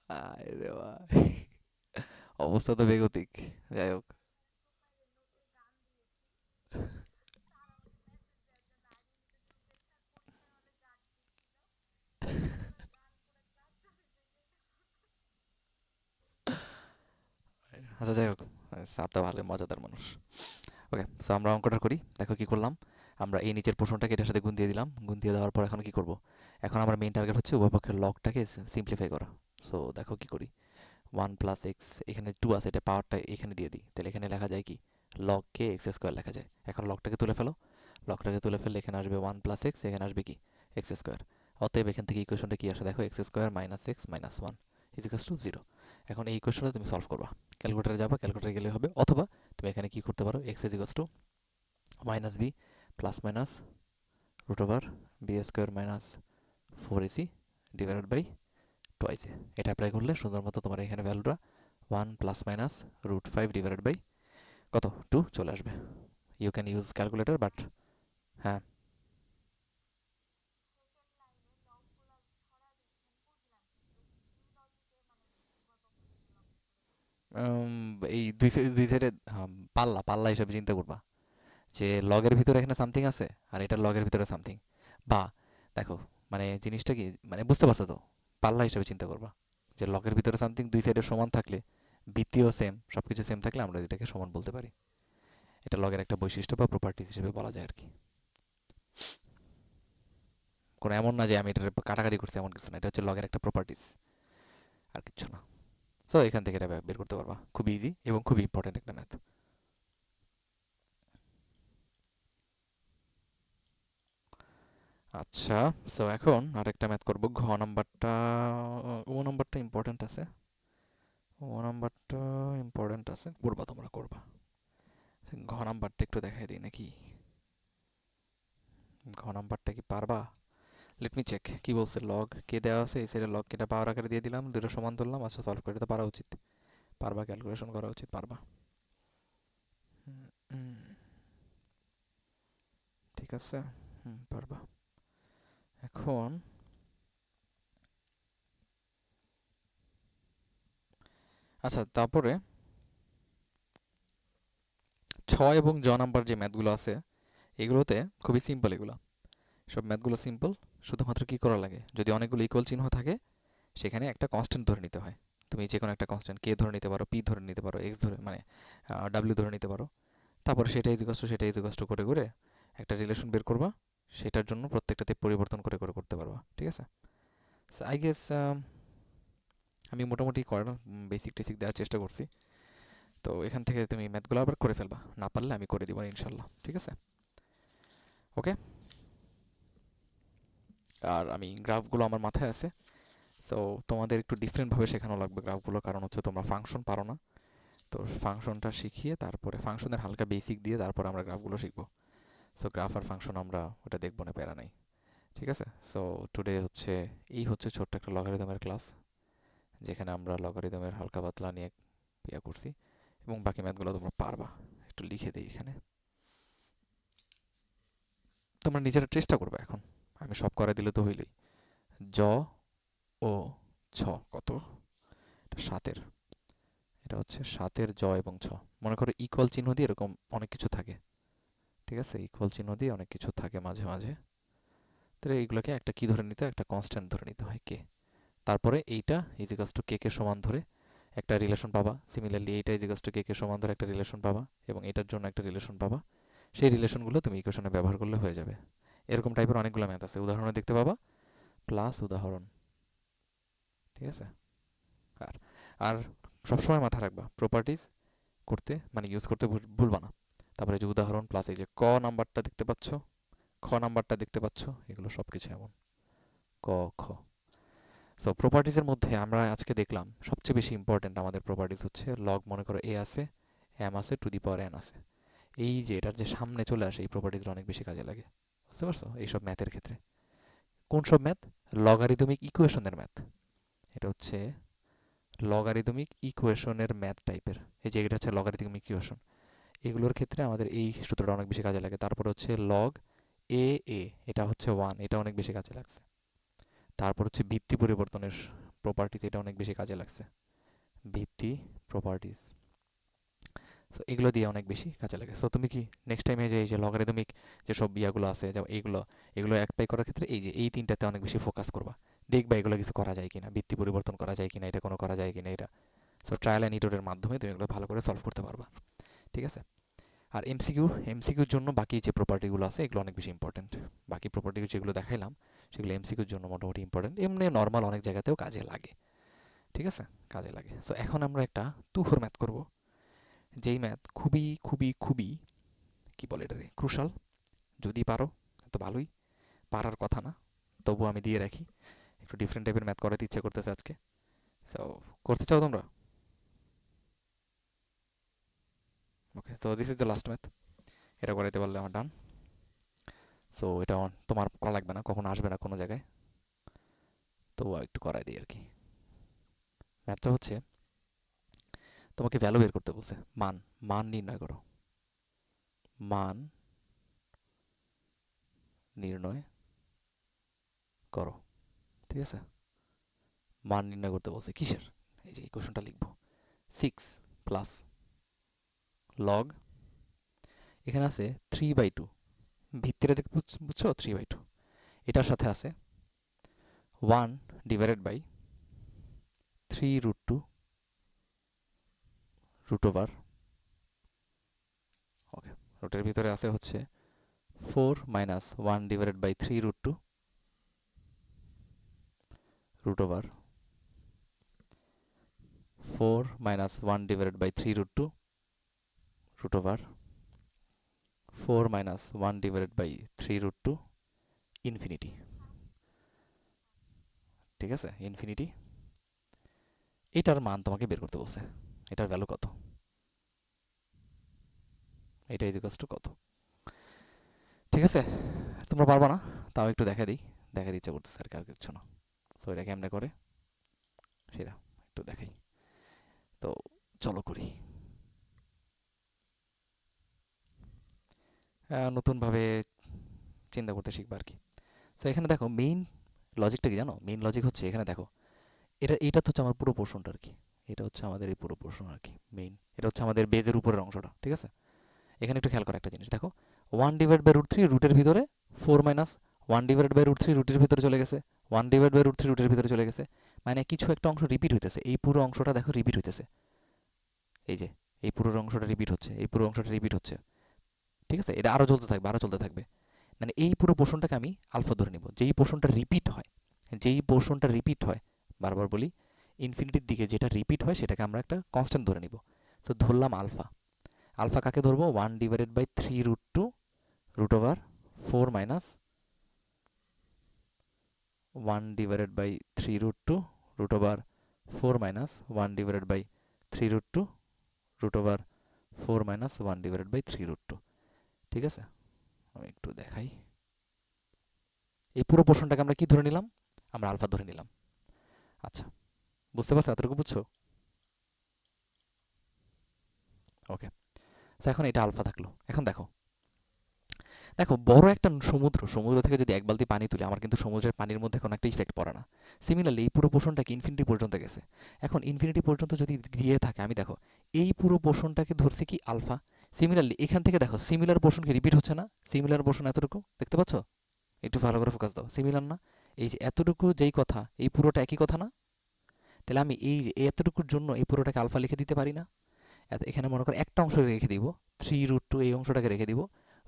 আরে ভাই, অবস্থা তো বেগতিক। যাই হোক। আচ্ছা যাই হোক, স্যার তো ভালো মজাদার মানুষ। ওকে, সো আমরা অঙ্কটা করি। দেখো কি করলাম। আমরা এই নিচের প্রশ্নটাকে এটার সাথে গুণ দিয়ে দিলাম। গুণ দিয়ে দেওয়ার পর এখন কি করব? এখন আমার মেইন টার্গেট হচ্ছে উভয় পক্ষের লগটাকে সিম্পলিফাই করা। সো দেখো কি করি। ওয়ান প্লাস এক্স, এখানে টু আছে, এটা পাওয়ারটা এখানে দিয়ে দিই। তাহলে এখানে লেখা যায় কি? লগ কে এক্স স্কোয়ার লেখা যায়। এখন লগটাকে তুলে ফেলো। লগটাকে তুলে ফেললে এখানে আসবে ওয়ান প্লাস এক্স, এখানে আসবে কি? X square. অতএব এখান থেকে ইকুয়েশনটা কি আসে দেখো, x square minus x minus one is equals to zero. এখন এই ইকুয়েশনটা তুমি সলভ করবা, ক্যালকুলেটারে যাবা, ক্যালকুলেটারে গেলে হবে, অথবা তুমি এখানে কি করতে পারো, x is equals to minus b plus minus root over b square minus four ac divided by twice a. এটা অ্যাপ্লাই করলে সুন্দর মতো তোমার এখানে ভ্যালুটা one plus minus root five divided by কত টু চলে আসবে। You can use calculator but হ্যাঁ, এই দুই সাইডে পাল্লা পাল্লা হিসাবে চিন্তা করবা যে লগের ভিতরে এখানে সামথিং আছে আর এটার লগের ভিতরে সামথিং, বা দেখো মানে জিনিসটা কি মানে বুঝতে পারছো তো, পাল্লা হিসাবে চিন্তা করবা যে লগের ভিতরে সামথিং দুই সাইডে সমান থাকলে, ভিত্তিও সেম, সবকিছু সেম থাকলে আমরা এটাকে সমান বলতে পারি। এটা লগের একটা বৈশিষ্ট্য বা প্রপার্টিজ হিসেবে বলা যায় আর কি। কোনো এমন না যে আমি এটার কাটাকাটি করছি, এমন কিছু না, এটা হচ্ছে লগের একটা প্রপার্টিজ, আর কিছু না। সো এখান থেকে এটা বের করতে পারবা, খুব ইজি এবং খুব ইম্পর্টেন্ট একটা ম্যাথ। আচ্ছা, সো এখন আরেকটা ম্যাথ করব, ঘ নাম্বারটা, ও নাম্বারটা ইম্পর্টেন্ট আছে, ও নাম্বারটা ইম্পর্টেন্ট আছে, করবা তোমরা করবা। ঘ নাম্বারটা একটু দেখাই দিই নাকি, ঘ নাম্বারটা কি পারবা? লেট মি চেক কি বলছে, লগ কে দেওয়া আছে, এই সাইডে লগ কেটা পাওয়ার আকারে দিয়ে দিলাম, দুটো সমান ধরলাম, আচ্ছা সলভ করে তো পারা উচিত, পারবা, ক্যালকুলেশন করা উচিত, পারবা। হুম, হুম, ঠিক আছে, পারবা। এখন আচ্ছা, তারপরে ছয় এবং জ নাম্বার যে ম্যাথগুলো আছে এগুলোতে খুবই সিম্পল, এগুলো সব ম্যাথগুলো সিম্পল। শুধুমাত্র কি করা লাগে, যদি অনেকগুলো ইকুয়াল চিহ্ন থাকে সেখানে একটা কনস্ট্যান্ট ধরে নিতে হয়। তুমি যে কোনো একটা কনস্ট্যান্ট কে ধরে নিতে পারো, পি ধরে নিতে পারো, এক্স ধরে মানে ডাব্লিউ ধরে নিতে পারো। তারপরে সেটা ইজিকস্ট করে করে একটা রিলেশন বের করবা, সেটার জন্য প্রত্যেকটাতে পরিবর্তন করে করে করতে পারবা, ঠিক আছে। আই গেস আমি মোটামুটি করার বেসিক টেসিক দেওয়ার চেষ্টা করছি। তো এখান থেকে তুমি ম্যাথগুলো আবার করে ফেলবা, না পারলে আমি করে দিব ইনশাল্লাহ, ঠিক আছে। ওকে, আর আমি গ্রাফগুলো আমার মাথায় আছে। তো তোমাদের একটু ডিফারেন্টভাবে শেখানো লাগবে গ্রাফগুলো, কারণ হচ্ছে তোমরা ফাংশন পারো না। তো ফাংশনটা শিখিয়ে তারপরে ফাংশনের হালকা বেসিক দিয়ে তারপর আমরা গ্রাফগুলো শিখবো। সো গ্রাফ আর ফাংশন আমরা ওটা দেখবো না, প্যারা নাই, ঠিক আছে। সো টুডে হচ্ছে এই হচ্ছে ছোট্ট একটা লগারিদমের ক্লাস, যেখানে আমরা লগারিদমের হালকা পাতলা নিয়ে ইয়া করছি, এবং বাকি ম্যাথগুলো তোমরা পারবা। একটু লিখে দিই এখানে, তোমরা নিজেরা চেষ্টা করবে এখন, আমি সব করে দিলে তো হইলই। জ ও ছ কত, এটা সাতের, এটা হচ্ছে সাতের জ এবং ছ। মনে করো ইকুয়াল চিহ্ন দিয়ে এরকম অনেক কিছু থাকে, ঠিক আছে, ইকুয়াল চিহ্ন দিয়ে অনেক কিছু থাকে মাঝে মাঝে। তাহলে এইগুলোকে একটা কি ধরে নিতে হয়, একটা কনস্ট্যান্ট ধরে নিতে হয়, কে। তারপরে এইটা ইজিকাস টু কে কে সমান ধরে একটা রিলেশন পাবা, সিমিলারলি এইটা ইজিকাস টু কে কে সমান ধরে একটা রিলেশন পাবা, এবং এটার জন্য একটা রিলেশন পাবা। সেই রিলেশনগুলো তুমি ইকুয়েশনে ব্যবহার করলে হয়ে যাবে। এরকম টাইপের অনেকগুলো ম্যাথ আছে, উদাহরণে দেখতে পাবা, প্লাস উদাহরণ, ঠিক আছে। আর আর সবসময় মাথায় রাখবা, প্রপার্টিজ করতে মানে ইউজ করতে ভুলবা না। তারপরে যে উদাহরণ প্লাস এই যে ক নাম্বারটা দেখতে পাচ্ছ, খ নাম্বারটা দেখতে পাচ্ছ, এগুলো সব কিছু এমন, ক খ। সো প্রপার্টিজের মধ্যে আমরা আজকে দেখলাম সবচেয়ে বেশি ইম্পর্টেন্ট আমাদের প্রপার্টিজ হচ্ছে লগ, মনে করো এ আছে, এম আছে, টু দি পাওয়ার এন আছে, এই যে এটার যে সামনে চলে আসে এই প্রপার্টিজটা অনেক বেশি কাজে লাগে, বুঝতে পারছো, এইসব ম্যাথের ক্ষেত্রে। কোন সব ম্যাথ? লগারিদমিক ইকুয়েশনের ম্যাথ, এটা হচ্ছে লগারিদমিক ইকুয়েশনের ম্যাথ টাইপের। এই যে এটা হচ্ছে লগারিদমিক ইকুয়েশন, এগুলোর ক্ষেত্রে আমাদের এই সূত্রটা অনেক বেশি কাজে লাগে। তারপর হচ্ছে লগ এ এ, এটা হচ্ছে ওয়ান, এটা অনেক বেশি কাজে লাগছে। তারপর হচ্ছে ভিত্তি পরিবর্তনের প্রপার্টিজ, এটা অনেক বেশি কাজে লাগছে, ভিত্তি প্রপার্টিজ। সো এগুলো দিয়ে অনেক বেশি কাজে লাগে। সো তুমি কি নেক্সট টাইমে যে এই যে লগারিদমিক যেসব ইয়াগুলো আছে, যেমন এইগুলো, এগুলো অ্যাপ্লাই করার ক্ষেত্রে এই যে এই তিনটাতে অনেক বেশি ফোকাস করবা, দেখবা এগুলো কিছু করা যায় কিনা, ভিত্তি পরিবর্তন করা যায় কিনা, এটা কোনো করা যায় কিনা এটা। সো ট্রায়াল অ্যান্ড ইররের মাধ্যমে তুমি এগুলো ভালো করে সলভ করতে পারবা, ঠিক আছে। আর এমসিকিউর জন্য বাকি যে প্রপার্টিগুলো আছে এগুলো অনেক বেশি ইম্পর্টেন্ট। বাকি প্রপার্টি যেগুলো দেখাইলাম সেগুলো এমসিকিউর জন্য মোটামুটি ইম্পর্টেন্ট, এমনি নর্মাল অনেক জায়গাতেও কাজে লাগে, ঠিক আছে, কাজে লাগে। সো এখন আমরা একটা তুহর ম্যাথ করব, যেই ম্যাথ খুবই খুবই খুবই কি বলে এটারে ক্রুশাল। যদি পারো তো ভালোই, পারার কথা না, তবুও আমি দিয়ে রাখি, একটু ডিফারেন্ট টাইপের ম্যাথ করাতে ইচ্ছে করতেছে আজকে। সো করতে চাও তোমরা? Okay, so this is the last math. এটা করাইতে পারলে আমার ডান। সো এটা তোমার করা লাগবে না, কখনো আসবে না কোনো জায়গায়, তো একটু করাই দিই আর কি। ম্যাথটা হচ্ছে তোমাকে ভ্যালু বের করতে বলছে, মান, মান নির্ণয় করো, মান নির্ণয় করো। ঠিক আছে, মান নির্ণয় করতে বলছে কিসের? এই যে এই কোশ্চেনটা লিখবো, 6 প্লাস লগ, এখানে আছে 3/2, ভিত্তিটা দেখতে বুঝছো, 3/2, এটার সাথে আছে 1/3√2 রুট ওভার, ওকে, রুটের ভিতরে আছে হচ্ছে 4 - 1/3√2 root over 4 - 1/3√2 root over 4 - 1/3√2 infinity. ঠিক আছে, ইনফিনিটি। এটার মান তোমাকে বের করতে বলছে, এটার ভ্যালু কত, এটা ইকুয়ালস টু কত। ঠিক আছে, তোমরা পারবা না, তাও একটু দেখা দিই, দেখা দিতে ইচ্ছা করতেছে আর কি, আর কিছু না। তো এটা কেমনে করে সেটা একটু দেখাই, তো চলো করি। নতুনভাবে চিন্তা করতে শিখবা আর কি। তো এখানে দেখো মেইন লজিকটা কি জানো, মেইন লজিক হচ্ছে এখানে দেখো, এটা তো হচ্ছে আমার পুরো পোর্শনটা আর কি, এটা হচ্ছে আমাদের এই পুরো পোর্শন আর কি, মেইন এটা হচ্ছে আমাদের বেজের উপরের অংশটা। ঠিক আছে, এখানে একটু খেয়াল করা একটা জিনিস দেখো, 1/√3 রুটের ভিতরে, 4 - 1/√3 রুটের ভিতরে চলে গেছে, 1/√3 রুটের ভিতরে চলে গেছে, মানে কিছু একটা অংশ রিপিট হইতেছে, এই পুরো অংশটা দেখো রিপিট হইতেছে, এই যে এই পুরো অংশটা রিপিট হচ্ছে, এই পুরো অংশটা রিপিট হচ্ছে। ঠিক আছে, এটা আরো চলতে থাকবে, আরো চলতে থাকবে, মানে এই পুরো পোর্শনটাকে আমি আলফা ধরে নিব, যেই পোর্শনটা রিপিট হয়, যেই পোর্শনটা রিপিট হয়, বারবার বলি, ইনফিনিটির দিকে যেটা রিপিট হয় সেটাকে আমরা একটা কনস্ট্যান্ট ধরে নিব। তো ধরলাম আলফা, আলফা কাকে ধরবো, 1/3√2 root over 4 - 1/3√2 root over 4 - 1/3√2 root over 4 - 1/3√2। ঠিক আছে, আমি একটু দেখাই, এই পুরো পোর্শনটাকে আমরা কি ধরে নিলাম, আমরা আলফা ধরে নিলাম। আচ্ছা, বুঝতে পারছো, এতটুকু বুঝছো? ওকে, তো এখন এটা আলফা থাকলো। এখন দেখো, দেখো বড় একটা সমুদ্র, সমুদ্র থেকে যদি এক বালতি পানি তুলি, আমার কিন্তু সমুদ্রের পানির মধ্যে কোনো একটা ইফেক্ট পড়ে না। সিমিলারলি এই পুরো পোর্শনটাকে ইনফিনিটি পর্যন্ত গেছে, এখন ইনফিনিটি পর্যন্ত যদি গিয়ে থাকে, আমি দেখো এই পুরো পোর্শনটাকে ধরছি কি আলফা। সিমিলারলি এখান থেকে দেখো সিমিলার পোর্শন কি রিপিট হচ্ছে না, সিমিলার পোর্শন এতটুকু দেখতে পাচ্ছ, একটু ভালো করে ফোকাস দাও, সিমিলার না, এই যে এতটুকু যেই কথা, এই পুরোটা একই কথা না, তাহলে আমি এই যে এতটুকুর জন্য এই পুরোটাকে আলফা লিখে দিতে পারি না। এখানে মনে করো একটা অংশ রেখে দিব, 3√2 এই অংশটাকে রেখে দিব,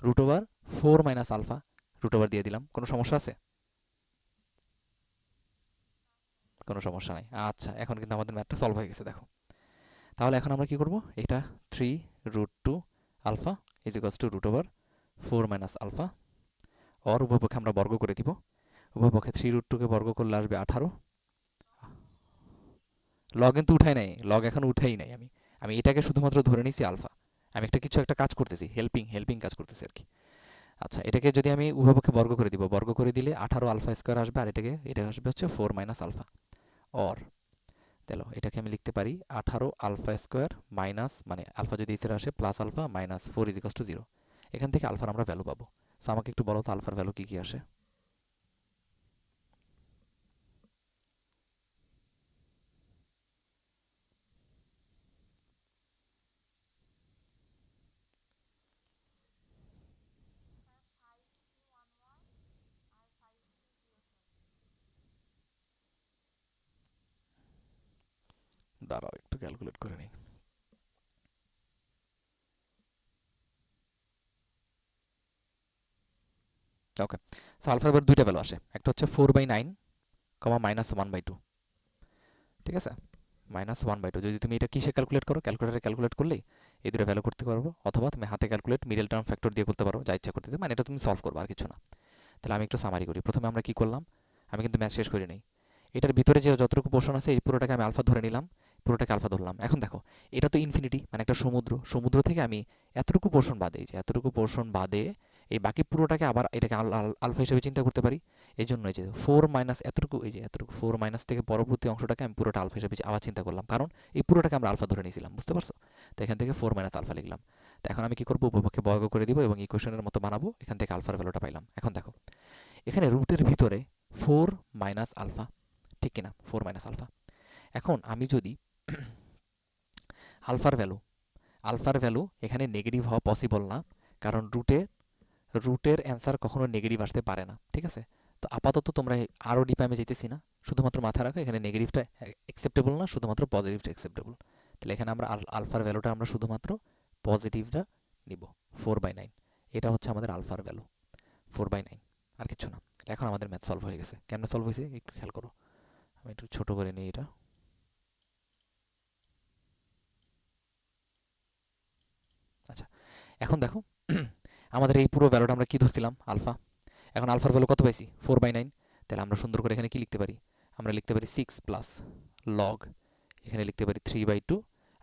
root over 4 - alpha, root over দিয়ে দিলাম, কোনো সমস্যা আছে? কোনো সমস্যা নাই। আচ্ছা, এখন কিন্তু আমাদের ম্যাথটা সলভ হয়ে গেছে দেখো। তাহলে এখন আমরা কি করব, এটা 3√2 alpha is equals to root over 4 - alpha, or উভয়পক্ষে আমরা বর্গ করে দিব, উভয়পক্ষে 3√2 কে বর্গ করলে আসবে 18। লগ কিন্তু উঠাই নাই, লগ এখন উঠাই নাই, আমি আমি এটাকে শুধুমাত্র ধরে নিছি আলফা, আমি একটা কিছু একটা কাজ করতেছি, হেল্পিং হেল্পিং কাজ করতেছি আর কি। আচ্ছা, এটাকে যদি আমি উভয়পক্ষে বর্গ করে দিব, বর্গ করে দিলে 18 আলফা স্কোয়ার আসবে, আর এটাকে এটা আসবে হচ্ছে 4 - আলফা, অর তাহলে এটাকে আমি লিখতে পারি 18 আলফা স্কোয়ার মাইনাস, মানে আলফা যদি এসে আসে প্লাস আলফা মাইনাস 4 = 0। এখান থেকে আলফার আমরা ভ্যালু পাবো। সো আমাকে একটু বলো তো আলফার ভ্যালু কি কি আসে। দাঁড়াও একটু ক্যালকুলেট করে নিই। ওকে, সো আলফার এবার দুইটা ভ্যালু আসে, একটা হচ্ছে 4/9 কমা -1/2। ঠিক আছে, -1/2, যদি তুমি এটা কিসে ক্যালকুলেট করো, ক্যালকুলেটারে ক্যালকুলেট করলেই এই দুটো ভ্যালু করতে পারবো, অথবা তুমি হাতে ক্যালকুলেট মিডল টার্ম ফ্যাক্টর দিয়ে করতে পারো, যা ইচ্ছা করতে, মানে এটা তুমি সলভ করবো আর কিছু না। তাহলে আমি একটু সামারি করি, প্রথমে আমরা কি করলাম, আমি কিন্তু ম্যাথ শেষ করি নাই। এটার ভিতরে যে যতটুকু পোর্শন আছে এই পুরোটাকে আমি আলফা ধরে নিলাম, পুরোটাকে আলফা ধরলাম। এখন দেখো, এটা তো ইনফিনিটি, মানে একটা সমুদ্র। সমুদ্র থেকে আমি এতটুকু পোর্শন বাদে, এই যে এতটুকু পোর্শন বাদে এই বাকি পুরোটাকে আবার এটাকে আলফা হিসেবে চিন্তা করতে পারি। এই জন্য এই যে ফোর মাইনাস এতটুকু, এই যে এতটুকু ফোর মাইনাস থেকে পরবর্তী অংশটাকে আমি পুরোটা আলফা হিসেবে আবার চিন্তা করলাম, কারণ এই পুরোটাকে আমরা আলফা ধরে নিয়েছিলাম, বুঝতে পারছো? তো এখান থেকে ফোর মাইনাস আলফা লিখলাম। তো এখন আমি কি করবো, উপপক্ষে বর্গ করে দিব এবং ইকুয়েশনের মতো বানাবো। এখান থেকে আলফার ভ্যালুটা পাইলাম। এখন দেখো, এখানে রুটের ভিতরে ফোর মাইনাস আলফা, ঠিক কিনা? Four minus alpha. এখন আমি যদি আলফার ভ্যালু, আলফার ভ্যালু এখানে নেগেটিভ হওয়া পসিবল না, কারণ রুটের অ্যান্সার কখনো নেগেটিভ আসতে পারে না, ঠিক আছে? তো আপাতত তোমরা আরও ডিপে আমি যেতেছি না, শুধুমাত্র মাথায় রাখো এখানে নেগেটিভটা অ্যাকসেপ্টেবল না, শুধুমাত্র পজিটিভটা অ্যাকসেপ্টেবল। তাহলে এখানে আমরা আলফার ভ্যালুটা আমরা শুধুমাত্র পজিটিভটা নিব, 4/9। এটা হচ্ছে আমাদের আলফার ভ্যালু, 4/9, আর কিছু না। এখন আমাদের ম্যাথ সলভ হয়ে গেছে। কেমনে সলভ হয়েছে একটু খেয়াল করো। আমি একটু ছোট করে নিই এটা। আচ্ছা, এখন দেখো আমাদের এই পুরো ভ্যালুটা আমরা কি ধরছিলাম, আলফা। এখন আলফার ভ্যালু কত পাইছি, 4/9। তাহলে আমরা সুন্দর করে এখানে কি লিখতে পারি, আমরা লিখতে পারি 6 প্লাস লগ, এখানে লিখতে পারি 3/2,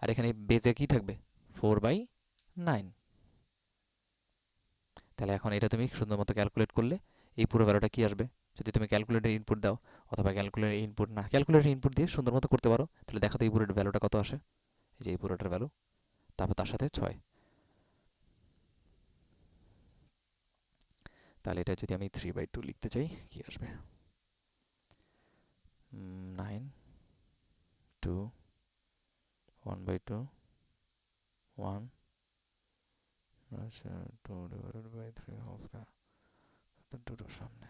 আর এখানে বেজে কি থাকবে, 4/9। তাহলে এখন এটা তুমি সুন্দর মতো ক্যালকুলেট করলে এই পুরো ভ্যালুটা কি আসবে, যদি তুমি ক্যালকুলেটর ইনপুট দাও, অথবা ক্যালকুলেটর ইনপুট না, ক্যালকুলেটর ইনপুট দিয়ে সুন্দর মতো করতে পারো, তাহলে দেখো তো এই পুরোটার ভ্যালুটা কত আসে। এই যে এই পুরোটার ভ্যালু, তারপর তার সাথে 6। তাহলে এটা যদি আমি 3/2 লিখতে চাই, কি আসবে, 9, 2, 1/2, 1, আচ্ছা, 2/3 হোল স্কয়ার, 2 সামনে,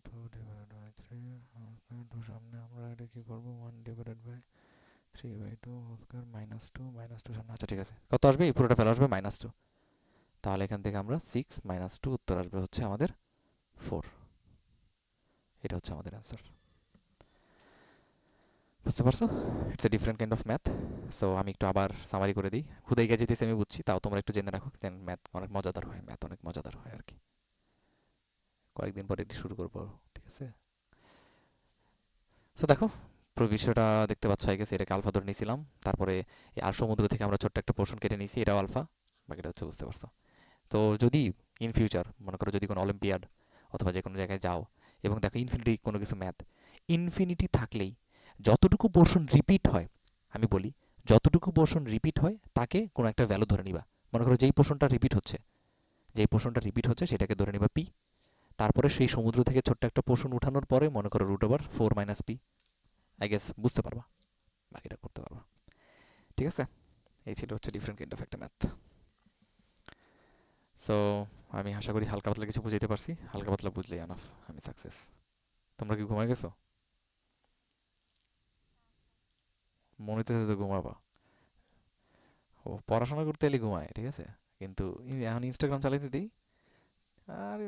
2/3 হোল স্কয়ার, 2 সামনে, আমরা এটা কি করবো, 1/3/2 হোল স্কয়ার, -2 সামনে। আচ্ছা ঠিক আছে, কত আসবে, এই পুরোটা ফেলা আসবে -2। তাহলে এখান থেকে আমরা 6 -2, উত্তর আসবে হচ্ছে আমাদের 4। এটা হচ্ছে আমাদের অ্যান্সার। বুঝতে পারছো? It's a different kind of math. So আমি একটু আবার সামারি করে দিই, হুদাই গেছে যেতেছি আমি বুঝছি, তাও তোমরা একটু জেনে রাখো, দেন ম্যাথ অনেক মজাদার হয়, ম্যাথ অনেক মজাদার হয় আর কি। কয়েকদিন পরে এটি শুরু করবো, ঠিক আছে? সো দেখো, পুরো বিষয়টা দেখতে পাচ্ছ হয়ে গেছে। এটাকে আলফা ধরে নিয়েছিলাম, তারপরে এই আর সমুদ্র থেকে আমরা ছোট্ট একটা পোর্শন কেটে নিয়েছি, এটাও আলফা, বাকিটা হচ্ছে, বুঝতে পারছো? তো যদি ইন ফিউচার মনে করো যদি কোনো অলিম্পিয়াড অথবা যে কোনো জায়গায় যাও এবং দেখো ইনফিনিটি কোনো কিছু ম্যাথ, ইনফিনিটি থাকলেই যতটুকু পোর্শন রিপিট হয়, আমি বলি যতটুকু পোর্শন রিপিট হয় তাকে কোনো একটা ভ্যালু ধরে নিবা। মনে করো যেই পোর্শনটা রিপিট হচ্ছে সেটাকে ধরে নিবা পি। তারপরে সেই সমুদ্র থেকে ছোট্ট একটা পোর্শন উঠানোর পরে মনে করো √4 - পি। আই গেস বুঝতে পারবা, বাকিটা করতে পারবা, ঠিক আছে? এই ছিল হচ্ছে ডিফারেন্ট কাইন্ড অফ একটা ম্যাথ। সো আমি আশা করি হালকা পাতলা কিছু বুঝাইতে পারছি, হালকা পাতলা বুঝলেই আনাফ, আমি সাকসেস। তোমরা কি ঘুমাই গেছো? মনে হইতেছে যে ঘুমাবা। ও পড়াশোনা করতে এলে ঘুমায়, ঠিক আছে, কিন্তু এখন ইনস্টাগ্রাম চালাইতে দিই, আরে